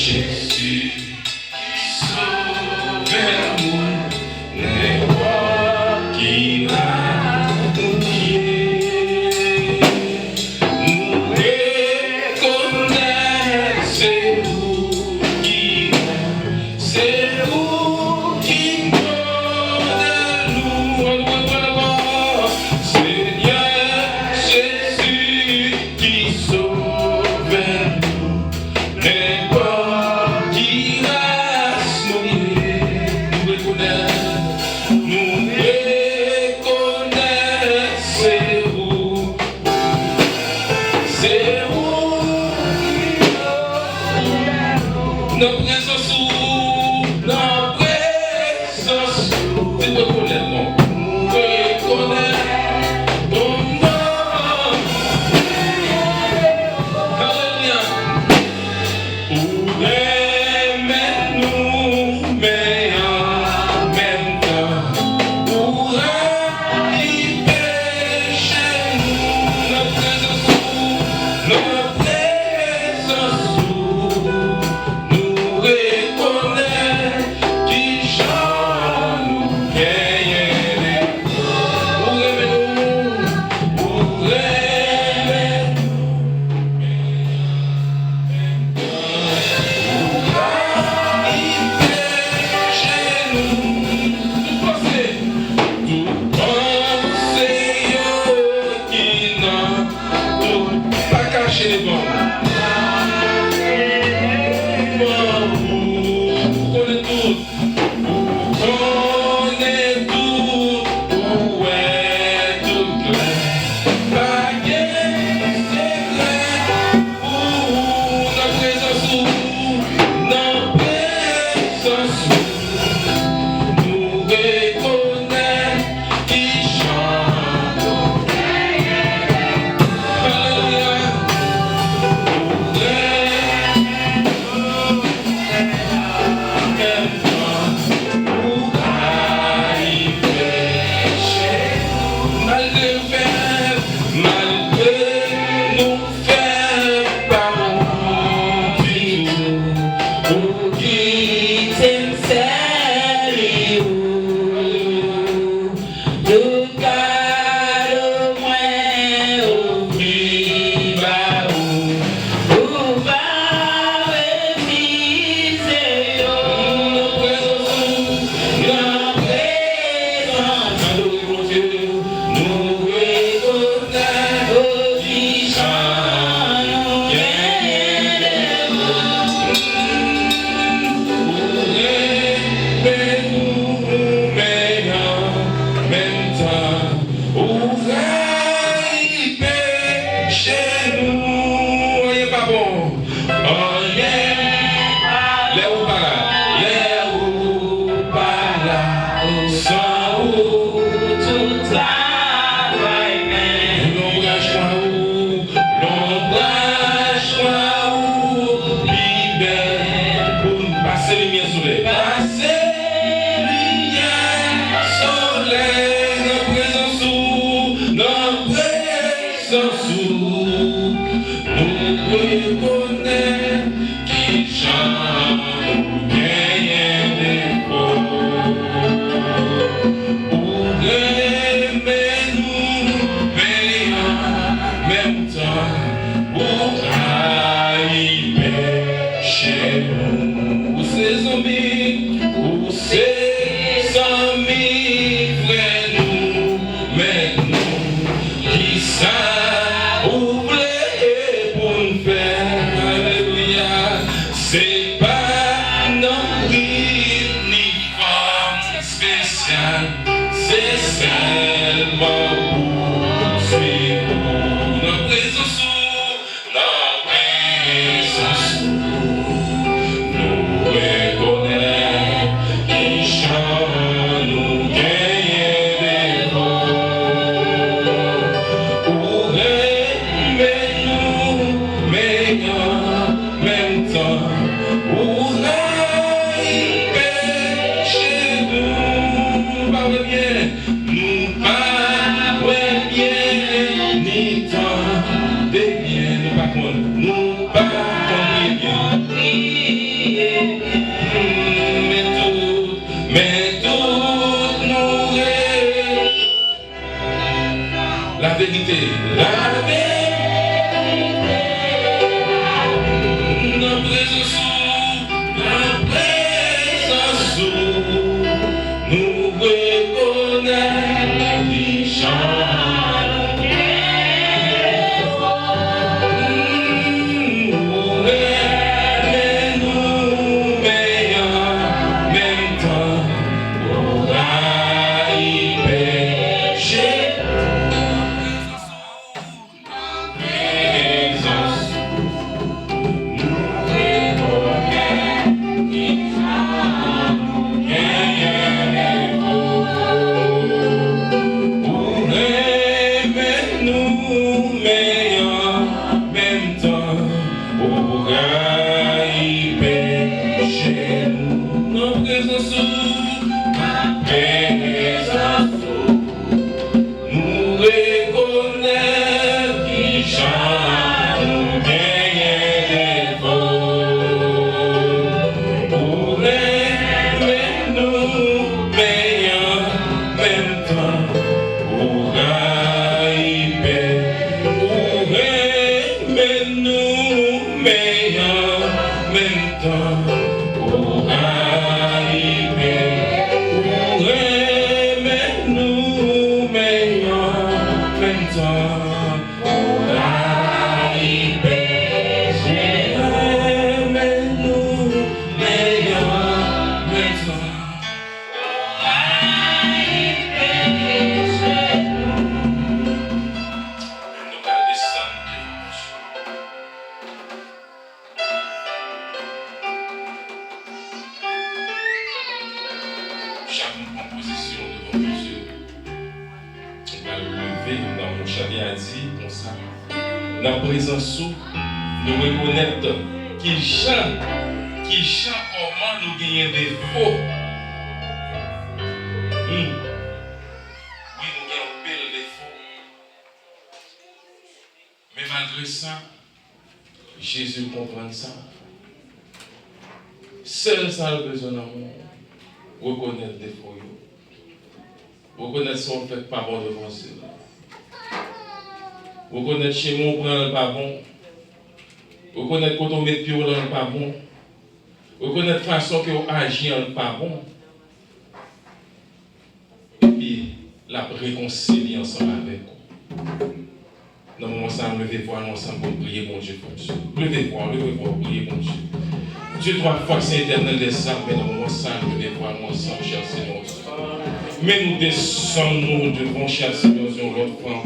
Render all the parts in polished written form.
Jésus, sauvez-nous, n'importe qui va nous guider. Nous reconnaissons, c'est vous qui nous. Seigneur Jésus qui sauve-nous, n'importe qui reste nous reconnaissons, c'est vous, notre présence, c'est de connaître, non, reconnaître ton nom. Alléluia. Pour aimer nous, mais en même temps, pour arriver chez nous, notre présence, nous reconnaît qui chante nous gagne. Pour aimer nous, pour aimer chez nous, tout penser qui n'a tout pas caché les bons. vérité, la vérité, la présence, nous reconnaissons les gens. Nous aimons meilleurs, même temps, pour y pécher. Chaque composition devant Dieu, on va le lever dans mon chalet à dire comme ça. Dans la présence, nous reconnaître qu'il chante comment nous gagnons des faux. Oui, nous gagnons pile des faux. Mais malgré ça, Jésus comprend ça. Seul ça a besoin d'amour. Reconnaître des faux. Reconnaître son fait pas bon devant Dieu. Reconnaître chez moi, on prend le pas bon. Reconnaître quand on met pied dans le pas bon. Reconnaître la façon qu'on agit dans le pas bon. Et puis, la réconcilier ensemble avec vous. Dans le moment où on levez voir ensemble pour prier mon Dieu pour Dieu. Levez voir, prier mon Dieu. Dieu doit forcer éternel des âmes, mais dans le moment où on levez voir ensemble, cher Seigneur. Mais nous descendons devant, cher Seigneur, l'autre fois.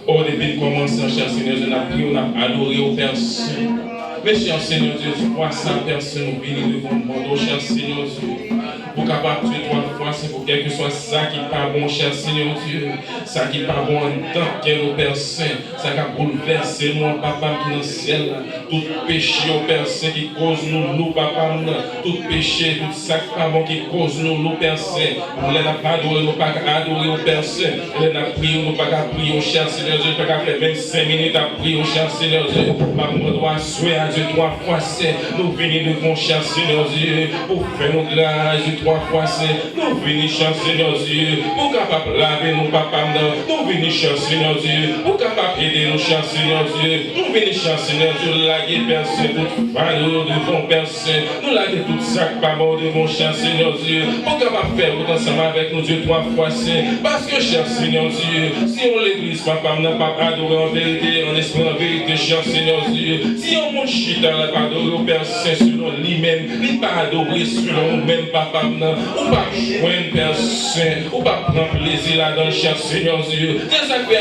Oh, depuis le commencement, cher Seigneur, on a prié, on a adoré au Père Saint. Mais cher Seigneur Dieu, tu vois ça, personne nous venir devant le monde, oh cher Seigneur Dieu. Pour capable de tuer trois fois, c'est pour quel que soit ça qui n'est pas bon, cher Seigneur Dieu. Ça qui n'est pas bon en tant que Père Saint. Ça qui a bouleversé nous, papa qui est dans le ciel. Tout péché au Père Saint qui cause nous, papa. Tout péché, tout ça qui n'est pas bon qui cause nous, Père Saint. Nous n'avons pas adoré, nous pas adoré au Père Saint. Nous n'avons pas prié, nous pas prié au cher Seigneur Dieu. Nous n'avons pas fait 25 minutes à prier au cher Seigneur Dieu. Maman doit souhaiter à Dieu trois fois c'est. Nous venons devant cher Seigneur Dieu pour faire nos grâces. Trois fois c'est. Nous venons cher Seigneur Dieu pour capable laver nos papas. Nous venons cher Seigneur Dieu pour capable aider nos cher Seigneur Dieu. Nous venons cher Seigneur Dieu laguer personne toute valeur devant personne. Nous laguer tout sac pas bon devant cher Seigneur Dieu pour capable faire tout ensemble avec nous Dieu trois fois c'est. Parce que cher Seigneur Dieu, si on l'église papa n'a pas adoré en vérité, en esprit en vérité cher Seigneur Dieu, si on monte chita n'a pas adoré au Père Saint selon lui-même, il pas adoré selon nous-mêmes papa n'a, ou pas joindre Père Saint, ou pas prendre plaisir là-dedans cher Seigneur Dieu. C'est ça que fait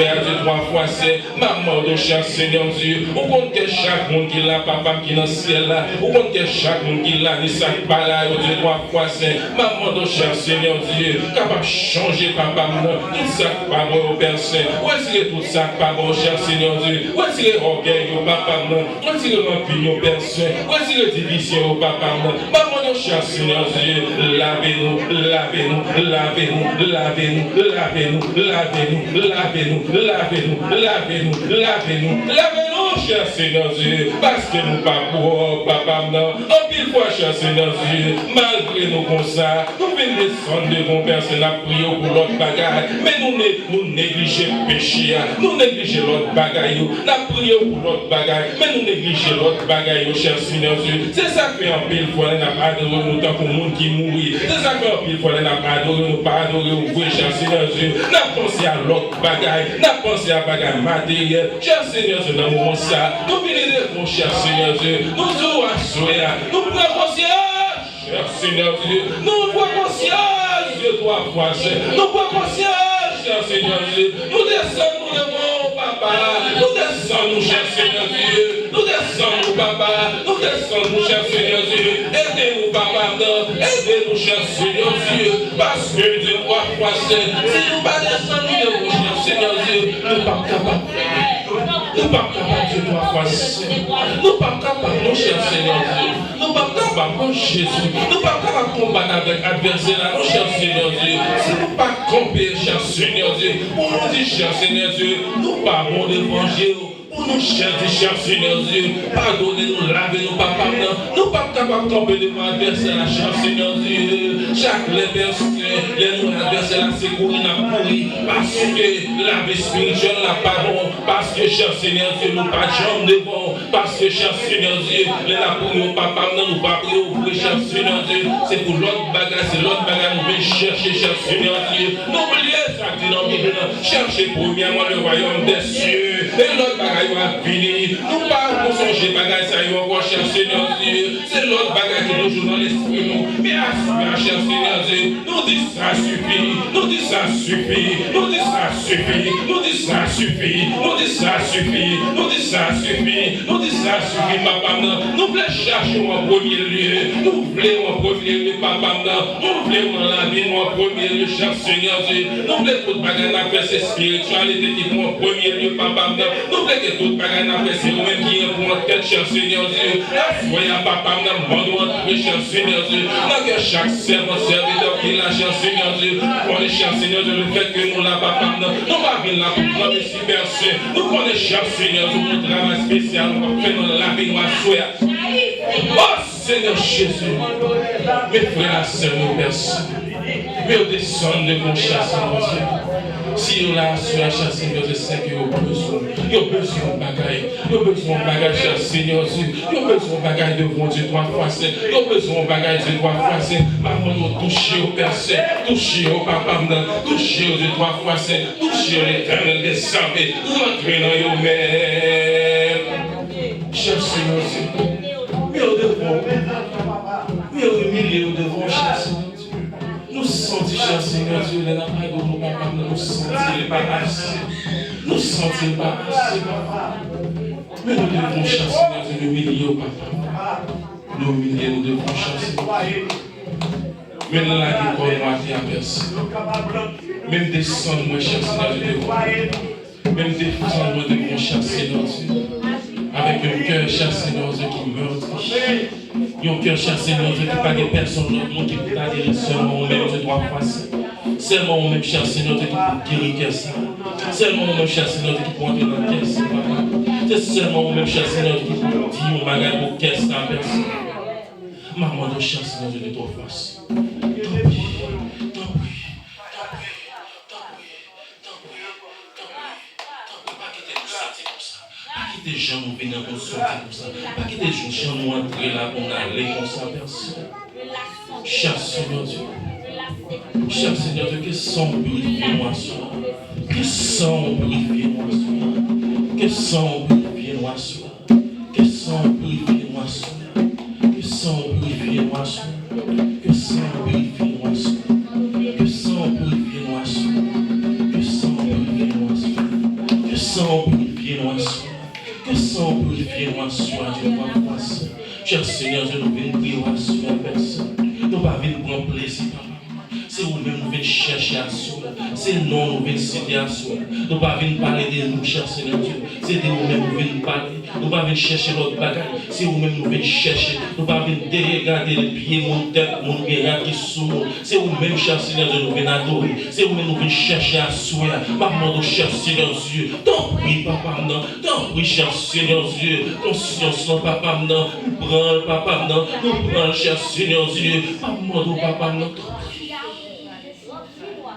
à Dieu trois fois c'est, maman de cher Seigneur Dieu, ou compte que chaque monde qui l'a papa qui est dans le ciel là, ou compte que chaque monde qui l'a, ni ça pas là, Dieu trois fois c'est, maman de cher Seigneur Dieu, capable de changer papa tout ça pas bon au Père Saint, où est-ce que tout ça pas bon cher Seigneur Dieu, où est-ce que l'orgueil au papa où est-ce que l'empire au Père Saint, où est-ce que la division au papa maman de cher Seigneur Dieu, lavez-nous, lavez-nous, lavez-nous, lavez-nous, lavez-nous, lavez-nous, lavez-nous, lavez-nous, lavez-nous, lavez-nous, lavez-nous, cher Seigneur Dieu, parce que nous pas pour papa, non. En pile fois, cher Seigneur Dieu, malgré nos constats, nous venons descendre devant personne à prier pour l'autre bagaille, mais nous négligeons le péché, nous négligeons l'autre bagaille, nous prions pour l'autre bagaille, mais nous négligeons l'autre bagaille, cher Seigneur Dieu. C'est ça que en pile fois, nous avons adoré nous tant que le monde qui mourit. C'est ça que en pile fois, nous avons adoré nous pas adoré nous, cher Seigneur Dieu. Nous avons pensé à l'autre bagaille, nous avons pensé à bagaille matérielle, cher Seigneur Dieu, dans le moment ça, nous venons mon cher Seigneur Dieu, nous jouons à soya, nous prenons conscience, cher Seigneur Dieu, nous prenons conscience de toi, français, nous prenons conscience, cher Seigneur Dieu, nous descendons, nous devons, papa, nous descendons, cher Seigneur Dieu, nous descendons, papa, nous descendons, cher Seigneur Dieu, aidez-nous, papa, aidez-nous, cher Seigneur Dieu, parce que Dieu, toi, français, si nous ne descendons, nous devons, cher Seigneur Dieu, nous ne sommes pas capables. Nous ne sommes pas capables de toi, français. Nous ne sommes pas capables, mon cher Seigneur Dieu. Nous ne sommes pas capables, mon Jésus. Nous ne sommes pas capables de combattre avec l'adversaire, mon cher Seigneur Dieu. Si nous ne sommes pas camper, cher Seigneur Dieu, pour nous dire, cher Seigneur Dieu, nous parlons de l'évangile. Pour nous chercher, cher Seigneur Dieu, pardonnez-nous, lavez-nous, papa. Nous ne sommes pas capables de tomber devant l'adversaire, cher Seigneur Dieu. Chaque personne, les adversaires, c'est courir, n'a pourri, parce que la vie spirituelle n'a pas bon, parce que, cher Seigneur Dieu, nous pas de jambes devant, parce que, cher Seigneur Dieu, les n'a pourri, papa, nous pas prier, cher Seigneur Dieu, c'est pour l'autre bagage, c'est l'autre bagage, nous venons chercher, cher Seigneur Dieu. N'oubliez ça, dit dans la Bible, cherchez premièrement le royaume des cieux, et l'autre bagage va finir. Nous pas pour songer bagage, ça y va, cher Seigneur Dieu, c'est l'autre bagage qui nous joue dans l'esprit, nous, mais assumez, cher Seigneur Dieu, nous dit ça suffit, nous dit ça suffit, nous dit ça suffit, nous dit ça suffit, nous dit ça suffit, nous dit ça suffit, nous dit ça suffit, papa, nous voulons chercher en premier lieu, nous voulons en premier lieu, papa, nous voulons la vie en premier lieu, cher Seigneur Dieu, nous voulons toute bagage à faire, c'est spiritualité qui est en premier lieu, papa, nous voulons que toute bagage à faire, c'est nous-mêmes qui est pour notre tête, cher Seigneur Dieu, soyez papa, nous entrer, cher Seigneur Dieu, dans que chaque servant, serviteur qui l'a, cher Seigneur Dieu, pour les cher Seigneur Dieu, le fait que nous là, papa, nous va venir là pour prendre les cybercés, nous connaissons, cher Seigneur Dieu, pour travail spécial, nous va faire la vie, nous va souhaiter. Oh Seigneur Jésus, mes frères et sœurs, nos personnes, mais descendent de mon cher Seigneur Dieu. Si on a sur la chasse, Seigneur, je sais qu'il y a besoin de bagaille. Il y a besoin de bagaille, cher Seigneur Dieu. Il y a besoin de bagaille devant Dieu, toi, français. Il y a besoin de bagaille, Dieu, toi, français. Maman, nous toucher au Père, toucher au Papa, toucher au Dieu, toi, français. Toucher au l'éternel des saints. Rentrer dans les mêmes. Cher Seigneur Dieu. Mais au devant, mais au milieu, au devant, cher Seigneur Dieu. Nous sentons, cher Seigneur Dieu, les appareils de nos papas, nous sentons pas assez. Nous sentons pas assez, papa. Mais nous devons, cher Seigneur Dieu, nous humilier au papa. Nous humilier, nous devons, cher Seigneur Dieu. Même là, qui connaît à personne. Même descendre, moi, cher Seigneur Dieu, devant. Même descendre, moi, devant, cher Seigneur Dieu. Avec un cœur, cher Seigneur Dieu, qui meurtrit. Un cœur, cher Seigneur Dieu, qui pas de personne dans le monde qui peut adhérer seulement au même Dieu droit face. Seulement au même, cher Seigneur Dieu, qui peut guérir ça. Seulement au même, cher Seigneur Dieu, qui peut entrer dans la caisse. C'est seulement au même, cher Seigneur Dieu, qui peut dire mon bagage pour caisse dans la personne. Maman de cher Seigneur Dieu, de droit face. Tant pis. Pas que des gens nous viennent nous sortir comme ça. Pas que des gens nous entrer là pour aller comme ça, personne. Cher Seigneur Dieu. Cher Seigneur Dieu, que sang purifié-moi soir. Que sang purifié-moi soir. Que sang purifié-moi soir. Que sang purifié-moi soir. Que sang purifié-moi soir. Que sang purifié-moi soir. Que sang purifié-moi soir. Que sang purifié-moi soir. Que sang purifié-moi soir. Que sang purifié-moi soit, Dieu, ma face. Cher Seigneur, je nous viens prier à personne. Nous ne pas venir prendre plaisir, papa. C'est c'est vous-même nous venons chercher à soi. C'est non nous venons citer à soi. Nous ne pas venir parler de nous, cher Seigneur Dieu. C'est de vous-même nous venons parler. Nous ne pas venir chercher l'autre bagage. C'est vous-même nous venons chercher. Nous ne pas venir regarder les pieds, mon tête, mon regard qui sous nous. C'est vous-même, cher Seigneur Dieu, nous venons adorer. C'est vous-même nous venons chercher à soi. Maman, cher Seigneur Dieu. T'en prie, papa, non. T'en prie, cher Seigneur Dieu. Conscience, non, papa, non. Nous prenons, papa, non. Nous prenons, cher Seigneur Dieu. Maman, papa, non.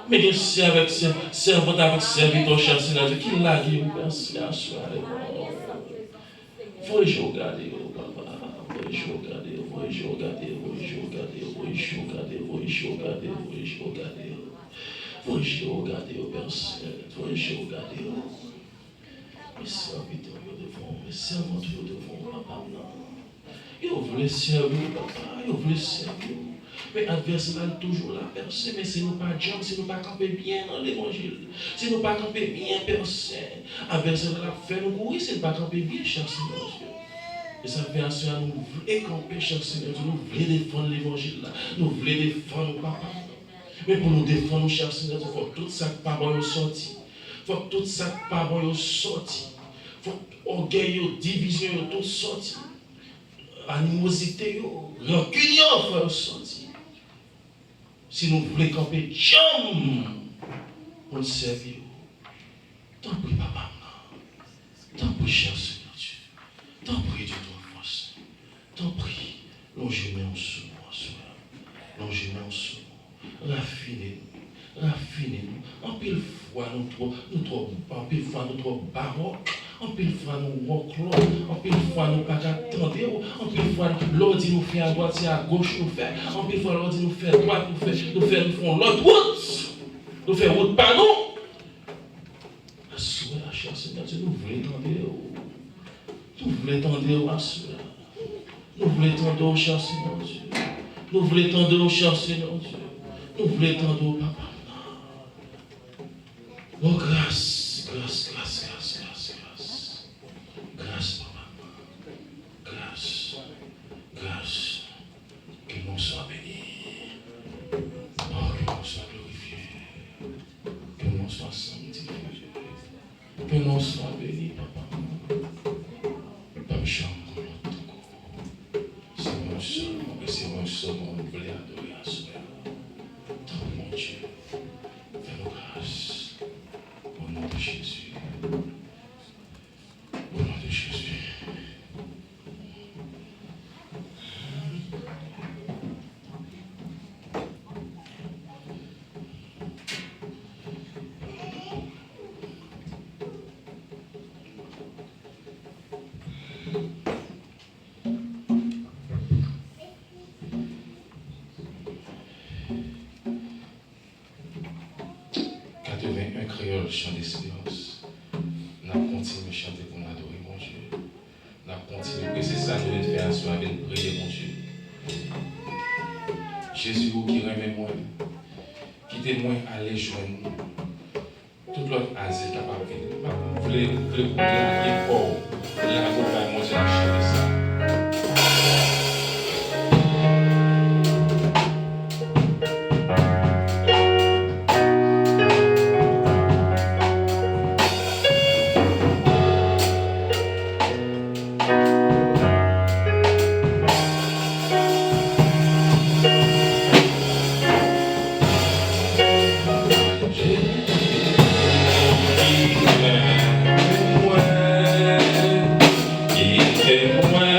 Mais je sais avec servante avec serviteur, cher Seigneur Dieu, qui l'a dit, merci à soi. Faut que je regarde, papa. Faut que je regarde, faut que je regarde, faut que je regarde, faut que je regarde, faut que je regarde, faut que je regarde. Faut que je regarde, personne. Faut que je regarde. Mes serviteurs devant, mes servantes devant, papa. Ils voulaient servir, papa. Ils voulaient servir. Mais l'adversaire est toujours là, personne. Mais si nous pas jump, si nous pas camper bien dans l'évangile, si nous pas camper bien, personne. L'adversaire là fait nous courir, si nous pas camper bien, cher Seigneur Dieu. Et ça fait à cela, nous voulons camper, cher Seigneur Dieu. Nous voulons défendre l'évangile là. Nous voulons défendre nos papas. Mais pour nous défendre, cher Seigneur Dieu, il faut que tout ça parole sorti. Il faut que tout ça parole sorti. Il faut que orgueil, division, tout sorti. Animosité, rancune, faut sorti. Si nous voulons camper, jam, on le servir. T'en prie, papa. T'en prie, cher Seigneur Dieu. T'en prie de toi, force. T'en prie. Longez-moi en sous, moi, soeur. Longez-moi en sous. Raffinez-nous. Raffinez-nous. En pile fois, nous trop baroques. En pile fois, nous ronclons. En pile fois, nous pas attendre. En pile fois, l'autre dit nous fait à droite, c'est à gauche nous fait. En pile fois, l'autre dit nous fait à droite, nous font l'autre route. Nous faisons route par nous. La soeur, la chère Seigneur Dieu, nous voulons tendre. Nous voulons tendre, la soeur. Nous voulons tendre, cher Seigneur Dieu. Nous voulons tendre, cher Seigneur Dieu. Nous voulons tendre, papa. Oh, grâce, grâce, grâce, grâce, grâce, grâce. Grâce, papa. Grâce, grâce. Que le nom soit béni. Oh, que le nom soit glorifié. Que le nom soit sanctifié. Que le nom soit béni, papa. Pas me chambre, c'est mon seul, et c'est mon seul, on voulait adorer à soi. Tant mon Dieu, fais-nous grâce. Au nom de Jésus. Au nom de Jésus. Un créole chant d'espérance. Nous continuons à chanter pour nous adorer mon Dieu. Nous continuons. Et c'est ça que nous devons faire à soi avec prier mon Dieu. Jésus qui remet moi, qui témoin aller joindre tout l'autre asile capable de venir. Vous voulez pour la fort, la montagne, moi j'ai chanté ça. Témoin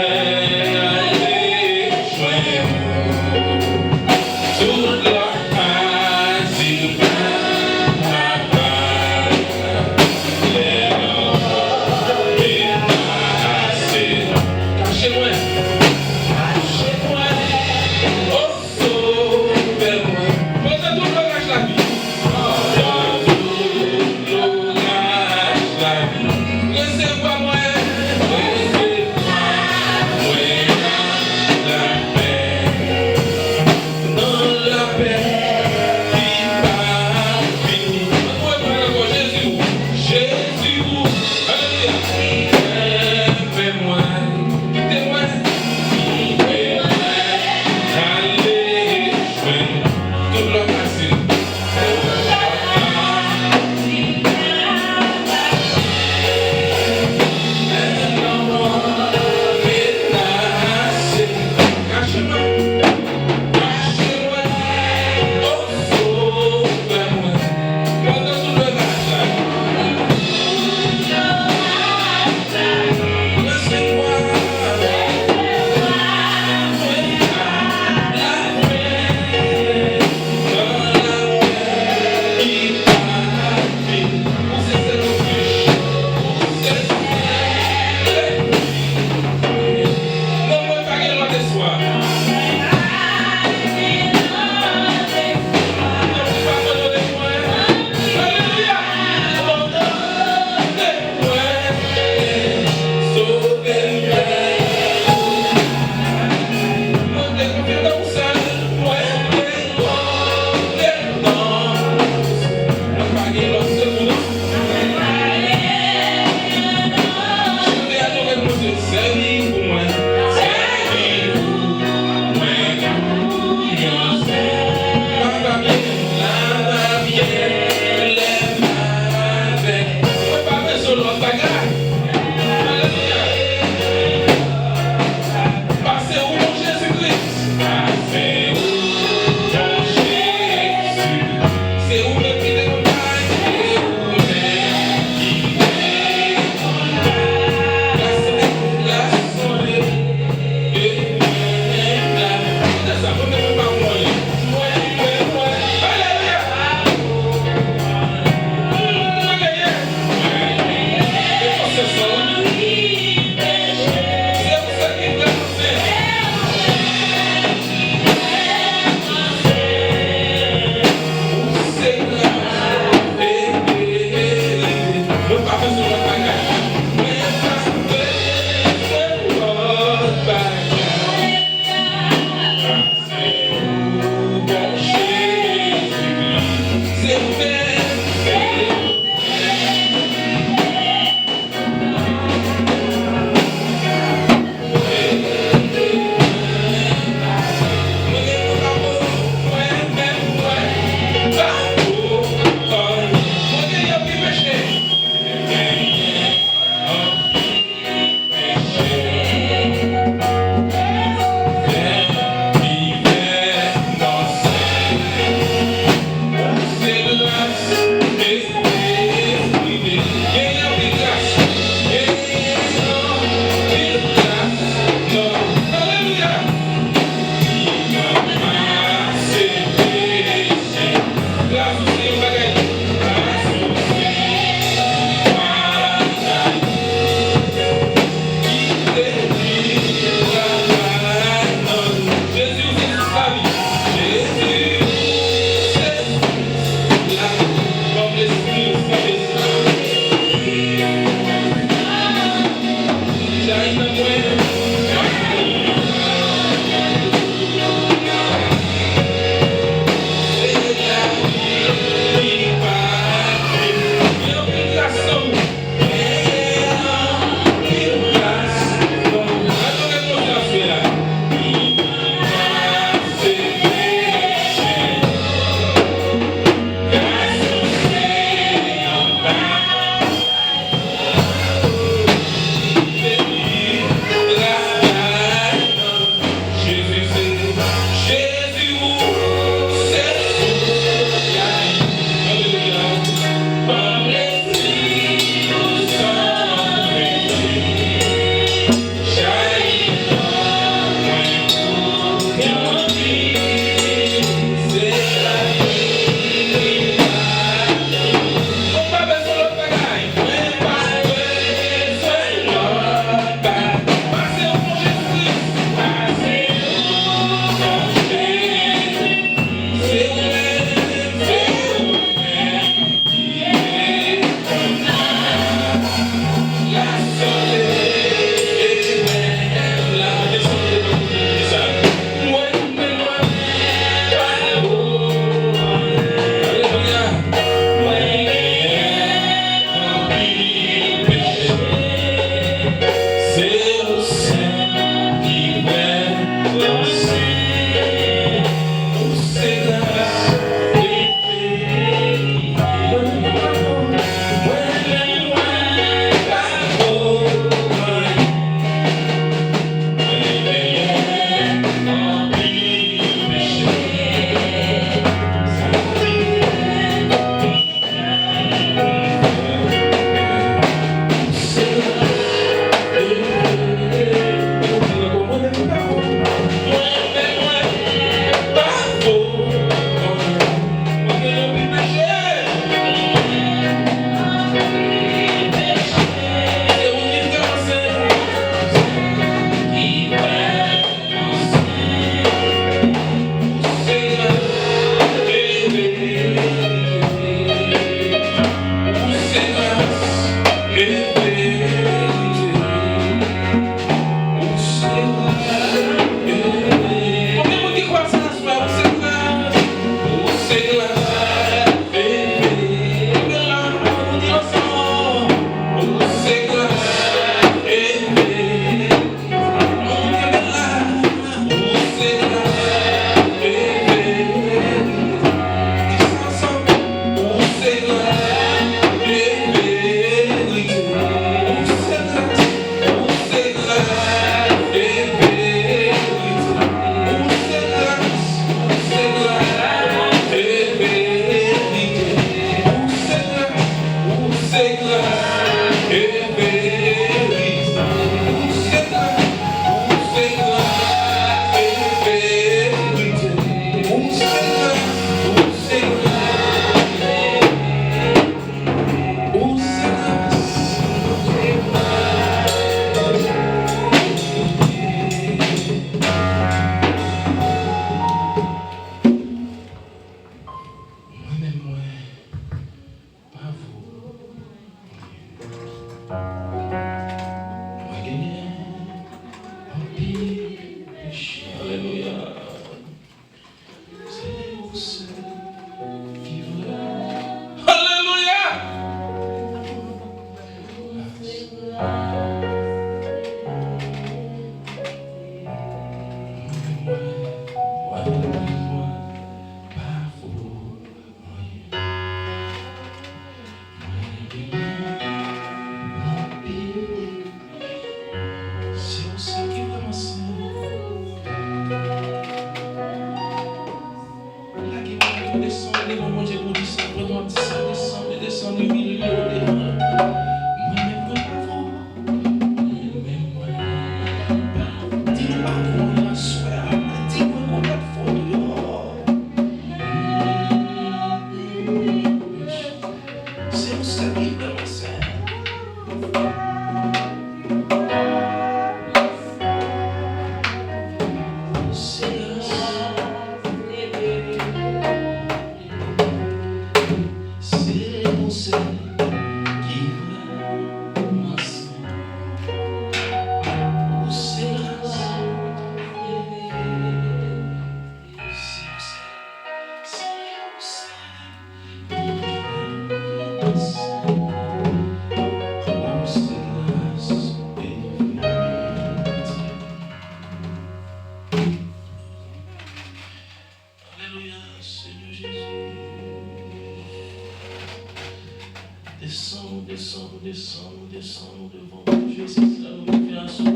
Descendons devant Dieu, c'est ça nous fait asseoir.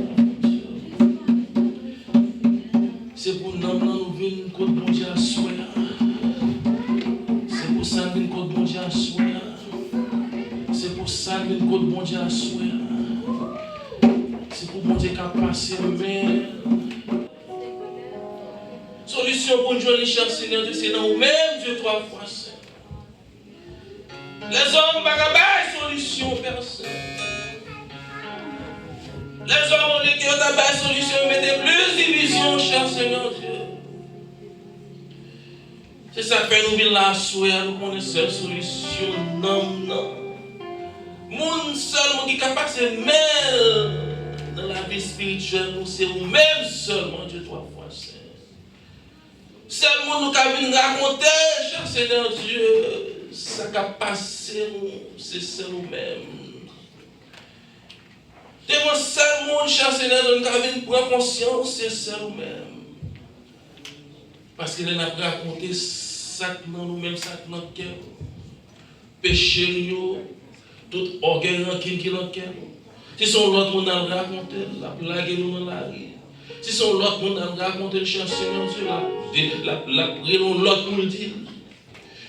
C'est pour nous venir contre bon Dieu asseoir. C'est pour ça nous venir contre bon Dieu asseoir. C'est pour ça nous venir contre bon Dieu asseoir. C'est pour bon Dieu qui a passé mais solution pour nous jouer cher Seigneur Dieu, c'est dans nous-mêmes Dieu trois fois saint. Les hommes n'ont solution personne. Les hommes qui ont pas solution mettez plus division, cher Seigneur Dieu. C'est ça que nous venons là, nous connaissons seule solution. Non. Moun seulement qui est capable de se mêler dans la vie spirituelle, c'est nous-mêmes seulement Dieu trois fois saint. Seulement nous qui venons raconter, cher Seigneur Dieu. Ça qui a passé, c'est ça nous-mêmes. Devant seul monde, cher Seigneur, nous avons prendre conscience, c'est ça nous-mêmes. Parce qu'il a raconté ça dans nous-mêmes, ça dans notre cœur. Péché nous, tout orgueil qui est dans notre cœur. Si son l'autre monde a raconté, la blague nous dans la rue. Si son l'autre monde a raconté, cher Seigneur Dieu, la prière l'autre pour le dire.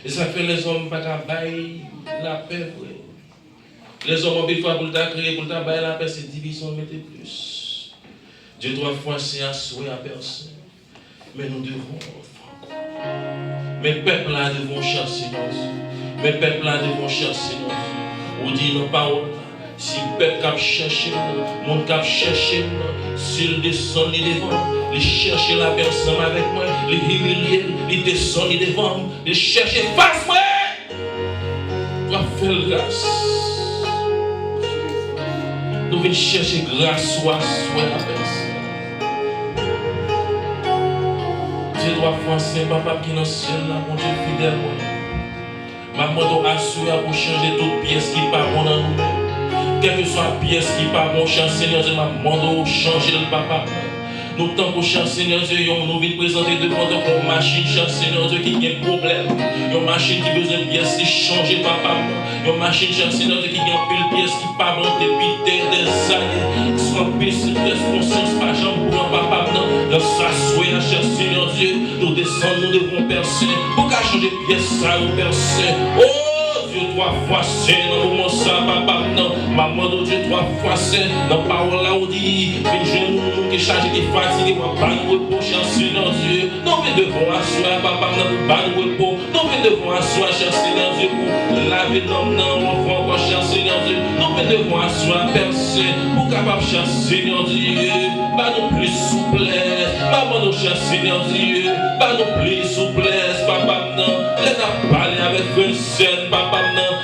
Et ça fait les hommes pas bailler la paix. Les hommes ont des fois pour le créer, pour le bailler la paix, c'est division, mettez plus. Dieu trois fois c'est assuré à personne. Mais nous devons, mes peuples là devons chercher Dieu. Mes peuples là devons chercher Dieu. On dit nos paroles. Si le peuple a cherché, le monde a cherché, s'il descend, il devant, il cherche la personne avec moi, il humilier, il descend, il devant, il cherche face moi. Tu vas faire grâce. Nous venons chercher grâce, soit la personne. Dieu doit foncer, papa qui est dans le ciel, là, mon Dieu fidèle. Maman doit assurer pour changer toute pièce qui part dans nous-mêmes. Quelle que soit la pièce qui part mon cher Seigneur, je m'amende changer le papa. Nous temps pour cher Seigneur Dieu, nous venons présenter devant une machine, cher Seigneur Dieu, qui a un problème. Une machine qui a besoin de pièces qui change papa. Une machine, cher Seigneur Dieu, qui a une pièce qui part depuis des années. Soit pièce de conscience, pas jambe pour un papa. Dans sa soie, cher Seigneur Dieu, nous descendons, nous devons percer. Pour qu'à changer pièce, ça nous percer. Dieu trois fois saint, dans le moment ça, papa, non. Maman de Dieu trois fois saint, dans la parole là, on dit, les jeunes qui chargent, qui fatigués, on va pas nous repos, cher Seigneur Dieu. Nous devons asseoir, papa, non, pas nous repos. Nous devons asseoir, cher Seigneur Dieu, pour laver l'homme, non, enfant, encore, cher Seigneur Dieu. Nous devons asseoir, percer, pour capable, cher Seigneur Dieu, pas nous plus souplesse. Maman de cher Seigneur Dieu, pas nous plus souplesse, papa, non. Laisse parler avec Vincent, papa.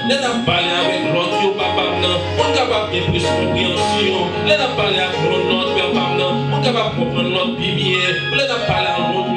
Laisse parler avec l'autre, papa. On est capable gagner plus compréhension. Les n'a parlé à l'autre, Père Pamna. On est capable de comprendre l'autre bien. Les n'a parlé à l'autre.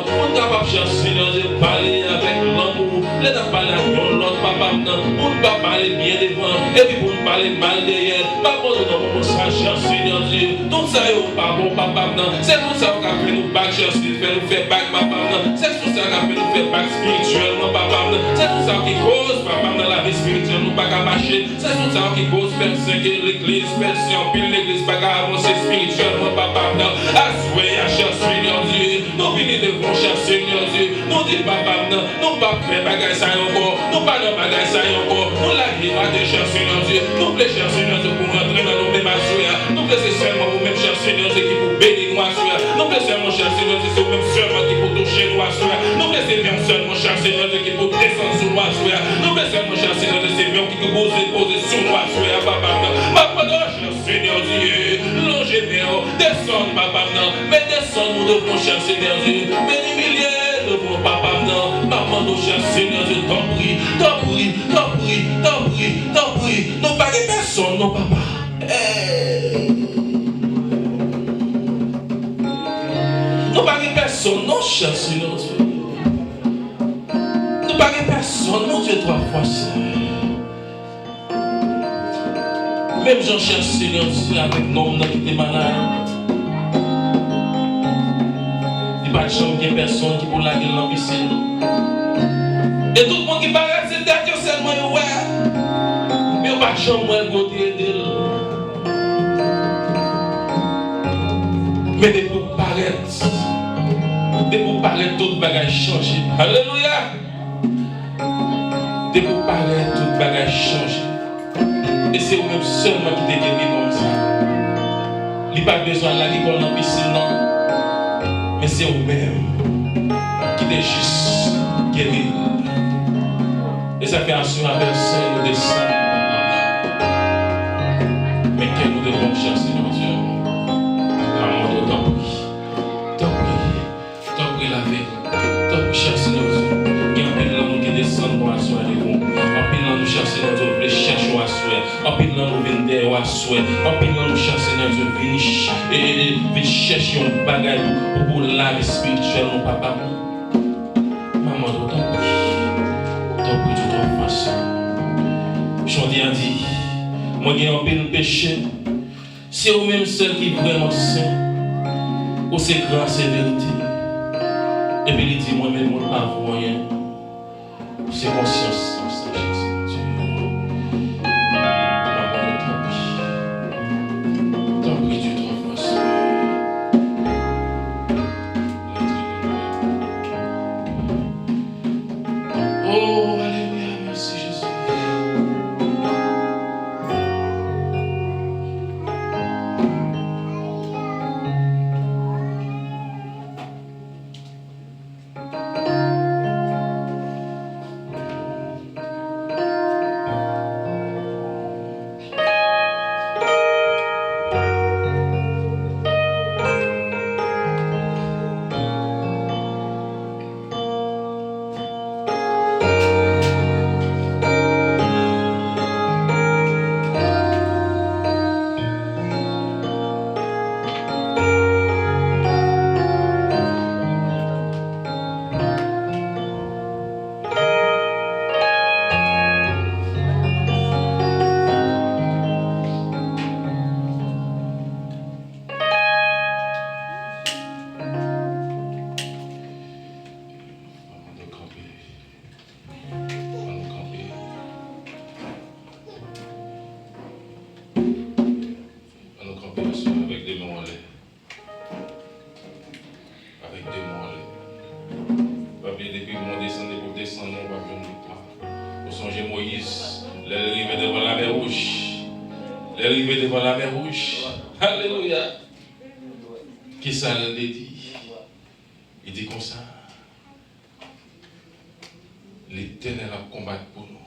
On est capable de chercher, Seigneur Dieu, parler avec l'amour. Les n'a parlé à l'autre, Papa. On ne pas parler bien devant. Et puis pour nous parler mal derrière. Pas pour nous chercher, Seigneur Dieu. Tout ça est au pardon, Papa. C'est tout ça qui a fait nous back, chercher, nous faire back, Papa. C'est tout ça qui a fait nous faire back spirituellement, Papa. C'est tout ça qui cause, Papa, dans la vie spirituelle, nous pas qu'à marcher. C'est tout ça qui cause, personne que l'église, personne, puis l'église pas qu'à avancer spirituellement, Papa. Assoyez à cher Seigneur Dieu. Nous venons devant cher Seigneur Dieu. Nous disons, Papa, nous pas faire bagaille ça encore. Nous pas de bagaille ça encore. Nous la vie à de cher Seigneur Dieu. Nous plaît cher Seigneur Dieu pour rentrer dans nos mêmes assoyants. Nous plaît seulement vous-même cher Seigneur Dieu qui vous bénit nous assoyants. Nous plaît seulement cher Seigneur Dieu, c'est vous-même seulement qui vous toucher nous assoyants. Nous plaît seulement cher Seigneur Dieu qui vous descendre sur nous assoyants. Nous plaît seulement cher Seigneur Dieu, c'est vous qui vous posez sur nous assoyants, Papa. Ma parole cher Seigneur Dieu, longez nous, descend Papa, mais descend nous devant cher Seigneur Dieu, mais des milliers devant Papa, maman nous cher Seigneur Dieu, t'en prie, t'en prie, t'en prie, t'en prie, t'en prie, non pas que personne, non Papa. Nous pas que personne, non cher Seigneur Dieu. Nous pas que personne, non Dieu trois fois Seigneur. Même j'en cherche Seigneur Dieu avec l'homme qui était malade. Il n'y a pas de chambre, il n'y a personne qui pour la gueule dans la piscine. Et tout le monde qui paraît, c'est derrière seulement, ouais. Mais il n'y a pas de chambre, moi, côté d'elle. Mais de pour paraître, tout le bagage changé. Alléluia. De pour paraître, tout le bagage changé. Et c'est vous-même seulement qui te guérit comme ça. Il n'y a pas besoin de la l'école dans la piscine, non. Mais c'est vous-même qui te juste guéri. Et ça fait assurer à personne de descendre. Mais que nous devons chercher dans Dieu. Maman, t'en prie. T'en prie la vie. T'en prie chercher dans Dieu. Il y a un peu de l'homme qui descend pour assurer les bons. En pile nous chercher dans Dieu, les chercher au assurer. En pile nous venir au assurer. En pile nous chercher dans Dieu, venir chercher un bagage pour la vie spirituelle, mon papa. Maman, t'en prie de toute façon. J'en dis à dire, moi j'ai un pile péché. C'est vous-même seul qui est vraiment saint. Ou c'est grâce et vérité. Et puis il dit, moi-même, moi pas rien. C'est conscience. Arrivé devant la mer rouge. Alléluia. Qui ça le dit? Il dit comme ça. L'Éternel a combattu pour nous.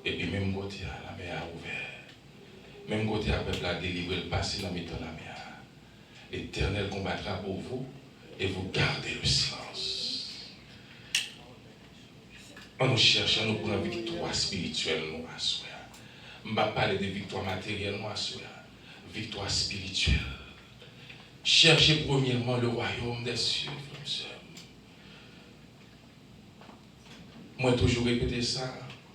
Et puis même côté la mer a ouvert. Même côté le peuple a délivré le passé dans la mer. L'Éternel combattra pour vous et vous gardez le silence. On nous cherche, on nous prend une victoire spirituelle, nous assoyons. Je ne vais pas parler de victoire matérielle, moi, victoire spirituelle. Cherchez premièrement le royaume des cieux, frères et sœurs. Moi, j'ai toujours répété ça.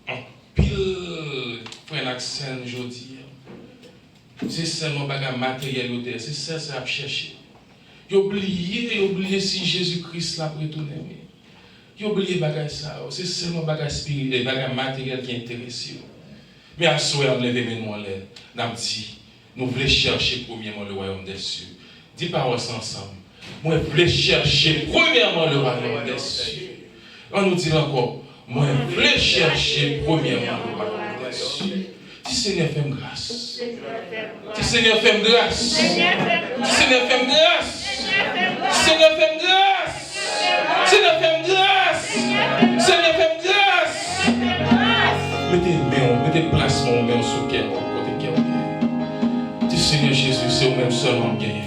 En pile, frère l'accent, je dis. C'est seulement bagage matériel, c'est ça, c'est à chercher. Oubliez si Jésus-Christ l'a retourné. Oubliez bagage ça. C'est seulement bagage spirituel, bagage matériel qui intéresse. Mais à ce moment, levez-nous en l'air. Nous voulons chercher premièrement le royaume des cieux. Dis paroles ensemble. Moi, je voulais chercher premièrement le royaume des cieux. On nous dit encore, moi, je voulais chercher premièrement le royaume des cieux. Dis Seigneur, fais-moi grâce. Dis Seigneur, fais-moi grâce. Dis Seigneur, fais-moi grâce. Seigneur, fais-moi grâce. Seigneur, fais-moi grâce. Seigneur, fais-moi grâce. Mettez place mon main sur le cœur, côté cœur. Dis Seigneur Jésus, c'est au même seulement gagné.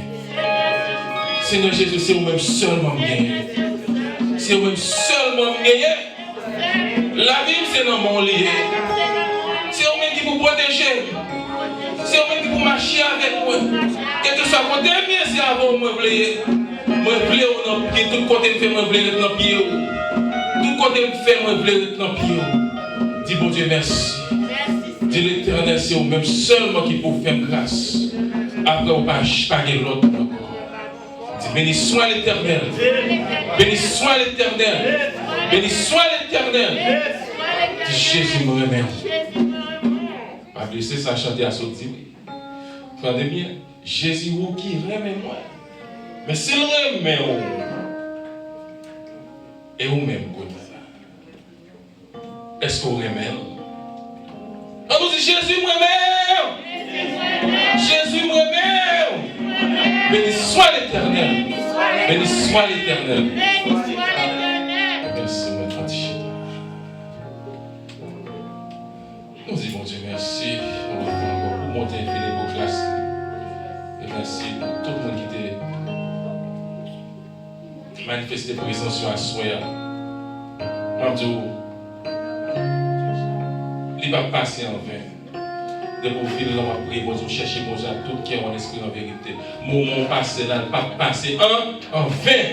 Seigneur Jésus, c'est au même seulement gagné. C'est au même seulement gagné. La vie, c'est dans mon lit. C'est au même qui vous protéger. C'est au même qui vous marcher avec moi. Quel que soit mon dernier, c'est avant moi oublier. Moi oublier dans pied, tout côté me fait moi oublier dans pied. Tout côté me fait moi oublier dans pied. Dis bon Dieu merci. Dis l'Éternel, c'est au même seulement qui peut faire grâce. Après on va pas l'autre encore. Dis béni soit l'Éternel. Béni soit l'Éternel. Béni soit l'Éternel. Dis Jésus me remercie. Pas blessé ça chanter à sauter. Entendez bien, Jésus vous qui remet moi. Mais s'il remet vous, et vous-même, est-ce que vous remet? On nous dit Jésus me remet. Jésus me remet. Béni soit l'Éternel. Béni soit l'Éternel. Merci, mon Dieu. Nous disons, mon Dieu, merci pour monter infiniment vos classes. Et merci pour tout le monde qui a manifesté présence sur la soirée. Mon Dieu, il va passer en vain. De vos villes, on va prier, bon Dieu, chercher mon Dieu, tout qui est en esprit en vérité. Mon passé là, il va passer en vain.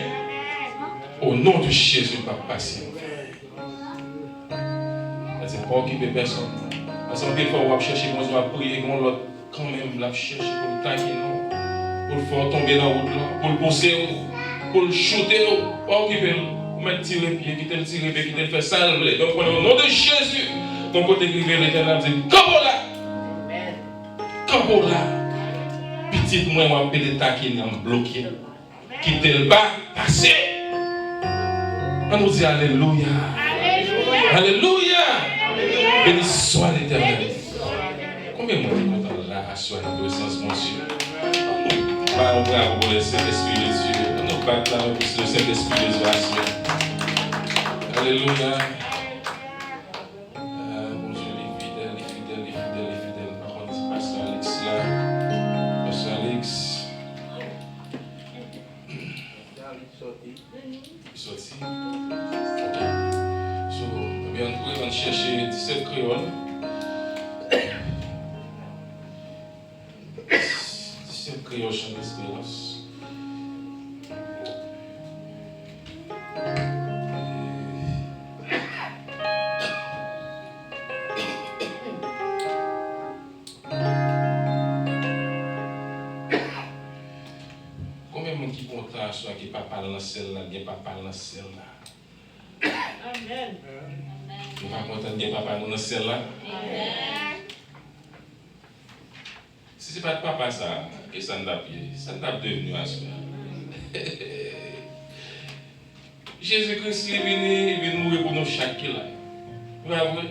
Au nom de Jésus, il va passer en vain. C'est pas occuper personne. Parce que quelquefois, on va chercher, on va prier, on va quand même la chercher pour le taquiner, pour le faire tomber dans la route, pour le pousser, pour le shooter, pas occuper, pour mettre tirer pied, quitter le tirer pied, quitter le faire salver. Donc, au nom de Jésus, ton côté grivé, l'Éternel dit, Kabola! Kabola! Petite moi, on va appeler taquiner, on bloqué. Quitter le bas, passer. On nous dit Alléluia. Alléluia. Béni soit l'Éternel. Combien de monde est content là à soi de sens, mon Dieu? On va pour le Saint-Esprit de Dieu. On nous bat là pour le Saint-Esprit de Dieu à soi. Alléluia. Mon Dieu, les fidèles. Par contre, Pasteur Alex là. Pasteur Alex. Il sorti. Ok. On va chercher 17 créoles. 17 créoles chant d'espérance. Combien de monde qui content soit qui pas parler dans celle-là, qui pas parler dans celle-là? Amen. Vous ne pas content de papa dans celle-là? Si ce n'est pas de papa, ça, et ça ne t'a devenu à soi. Jésus-Christ est venu mourir pour nous chaque là. Vous voyez?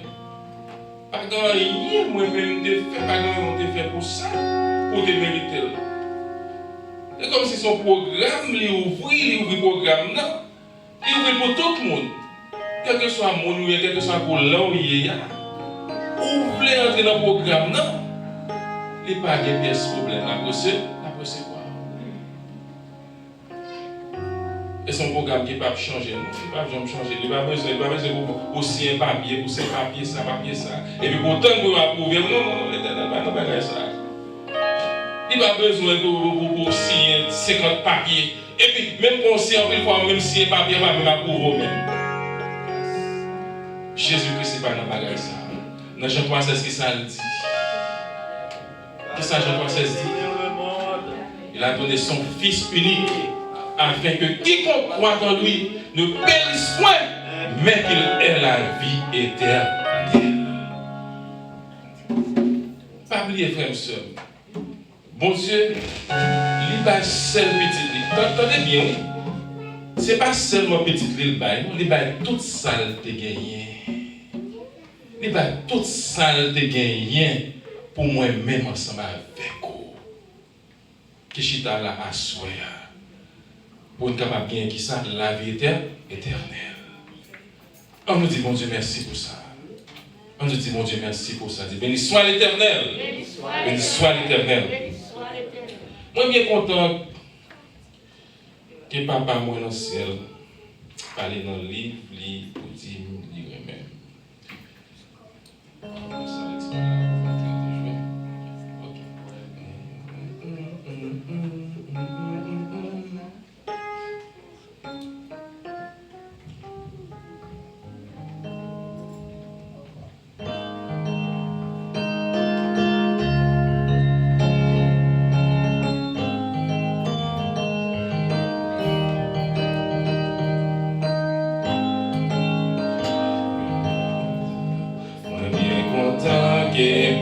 Pas grand-chose, moi-même, de fait, pas grand-chose fait pour ça, pour te mériter. C'est comme si son programme, il ouvre le programme, non? Il ouvre pour tout le monde. Quel que soit mon ou quel que soit pour là où il y a, vous voulez entrer dans le programme, non? Il n'y a pas de pièce problème. Après c'est quoi? Et son programme qui ne peut pas changer. Non, il ne peut pas changer. Il n'a pas besoin aussi un papier, pour ce papier, ça. Et puis pourtant, pour approuver, non, l'Éternel va nous faire ça. Il n'a pas besoin pour signer 50 papiers. Et puis, même qu'on signe, même si un papier, il va même approuver même. Jésus-Christ, ce n'est pas dans le bagage ça. Dans Jean 3, c'est ce que ça dit. Qu'est-ce que Jean 3, dit? Il a donné son Fils unique afin que quiconque croit en lui ne périsse point, mais qu'il ait la vie éternelle. Pas oublier, frère et soeur. Bon Dieu, il n'est pas seul petit lit. Attendez bien, oui. Ce n'est pas seulement petit lit, il va toute saleté gagnée. Il va toute saleté gagnée pour moi-même ensemble avec vous. Qui chita là à soi. Pour nous capable bien qui ça, la vie éternelle. On nous dit, bon Dieu, merci pour ça. On nous dit, bon Dieu, merci pour ça. Béni soit l'Éternel. Béni soit l'Éternel. Moi, bien content que papa, moi, dans le ciel, parle dans le livre, pour dire, lui-même.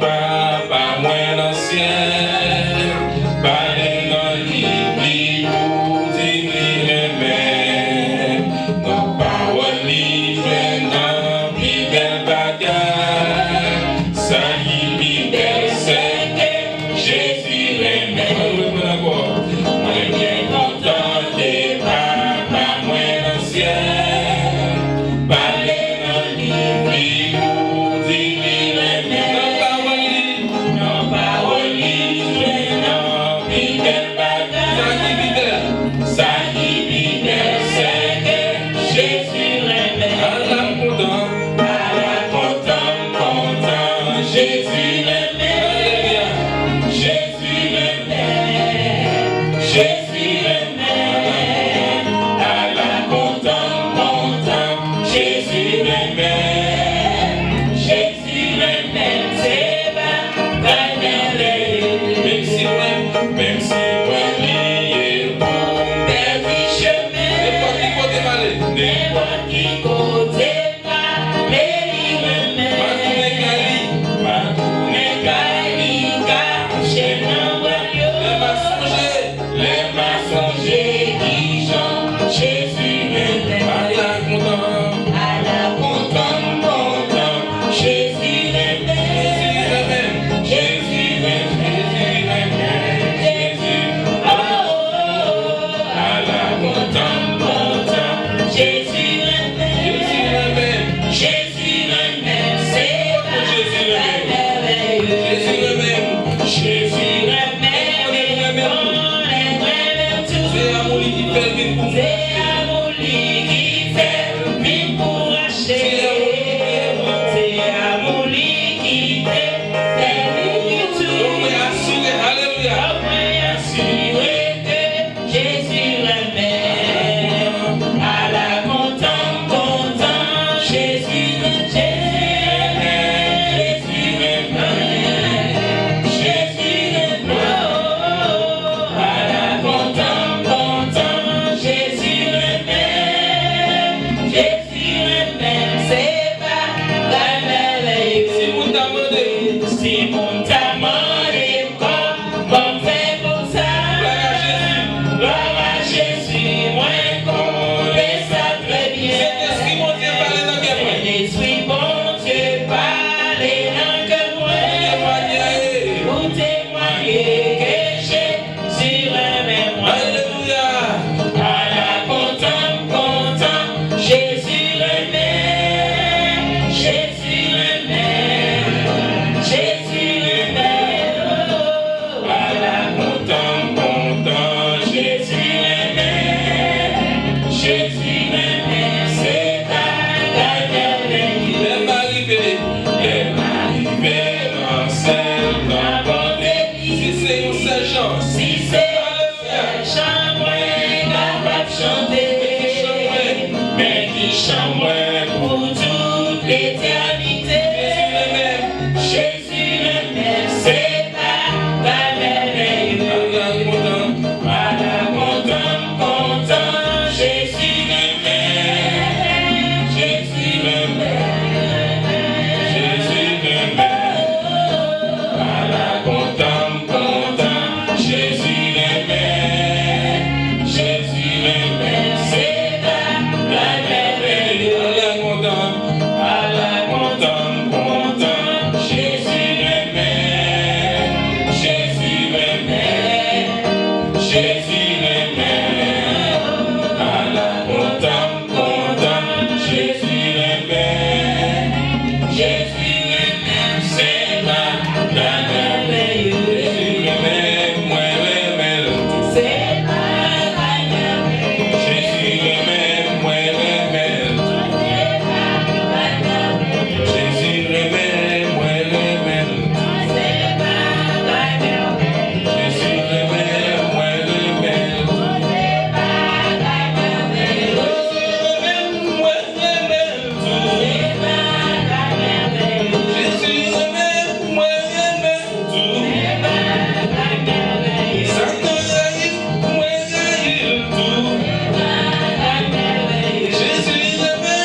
Papa, moi dans le ciel, parler dans le livre pour dire les mêmes. Nos paroles livrées dans plus belle bagaille. Ça y est, plus belle, c'est que Jésus les mêmes. Moi, bien content de papa, moi dans le ciel, parler dans le livre pour dire les mêmes. Jésus chambres pour toute l'éternité. Jésus le même, c'est pas merveilleux. Allah content, content, Jésus le même, Jésus le même, Jésus le même. Allah content, content, Jésus le même, Jésus le même, c'est pas merveilleux. Allah content, content, Jésus le même, Jésus le même, Jésus le même. Allah content, content, Jésus le même, Jésus le même, c'est pas merveilleux. Jésus le même, moi le même, c'est pas merveilleux. Jésus le même, moi le même, c'est pas merveilleux. Jésus le même, moi le même, c'est pas merveilleux. Jésus le même, moi le même, c'est pas merveilleux. Jésus le même, moi le même, c'est pas merveilleux. Jésus le même, moi le même, c'est pas merveilleux. Satan arrive, moi j'arrive tout, c'est pas merveilleux. Jésus le même, moi le même tout, c'est pas merveilleux. Jésus le même, moi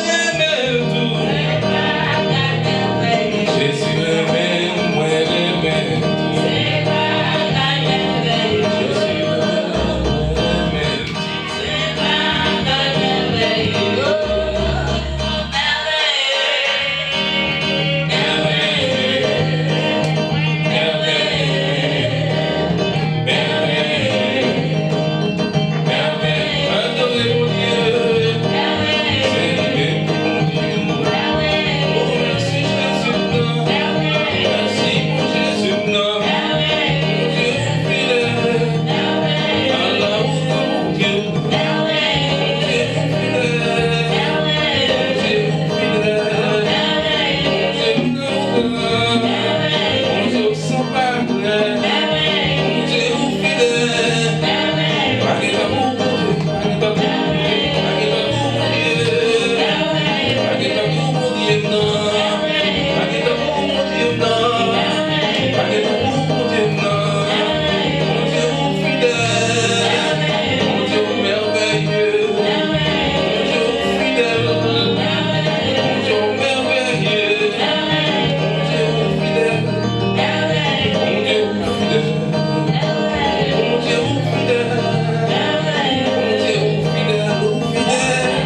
le même tout, c'est pas merveilleux. Jésus le même, moi le même tout, c'est pas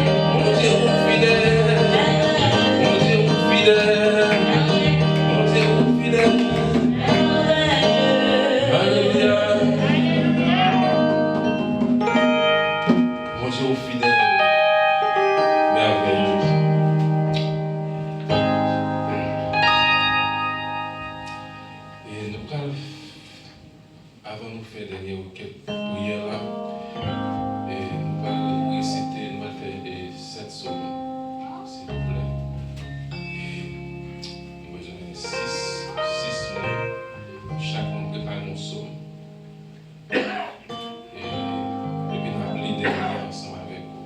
merveilleux. Avant nous faire dernière requête prière là, nous allons réciter, nous allons faire 7 psaumes, s'il vous plaît. Et nous allons 6 mots, chaque monde prépare un psaume. Et puis nous allons les derniers ensemble avec vous.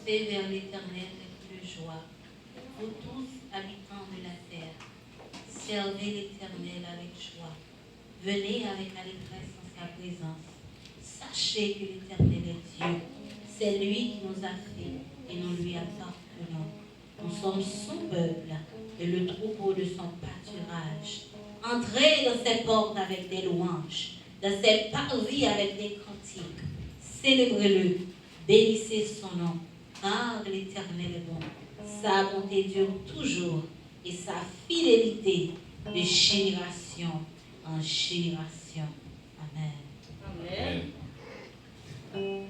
Poussez vers l'Éternel avec de joie, vous tous habitants de la terre. Servez l'Éternel avec joie. Venez avec allégresse en sa présence. Sachez que l'Éternel est Dieu. C'est lui qui nous a fait et nous lui appartenons. Nous sommes son peuple et le troupeau de son pâturage. Entrez dans ses portes avec des louanges, dans ses parvis avec des cantiques. Célébrez-le, bénissez son nom, car l'Éternel est bon. Sa bonté dure toujours et sa fidélité de génération en génération. Amen. Amen.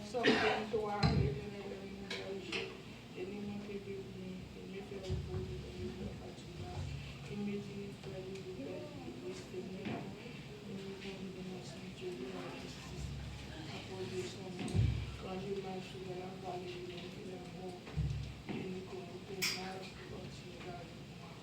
Psalm 23, Éternel est mon berger, et ne manquez de rien, et me fait reposer dans les eaux fatigables. Il me dirige vers les rivières du Seigneur, il me conduit dans mon sanctuaire de la justice, à cause de son nom. Quand je marche dans la vallée de l'ombre de la mort, il me conduit au mal pour continuer avec moi.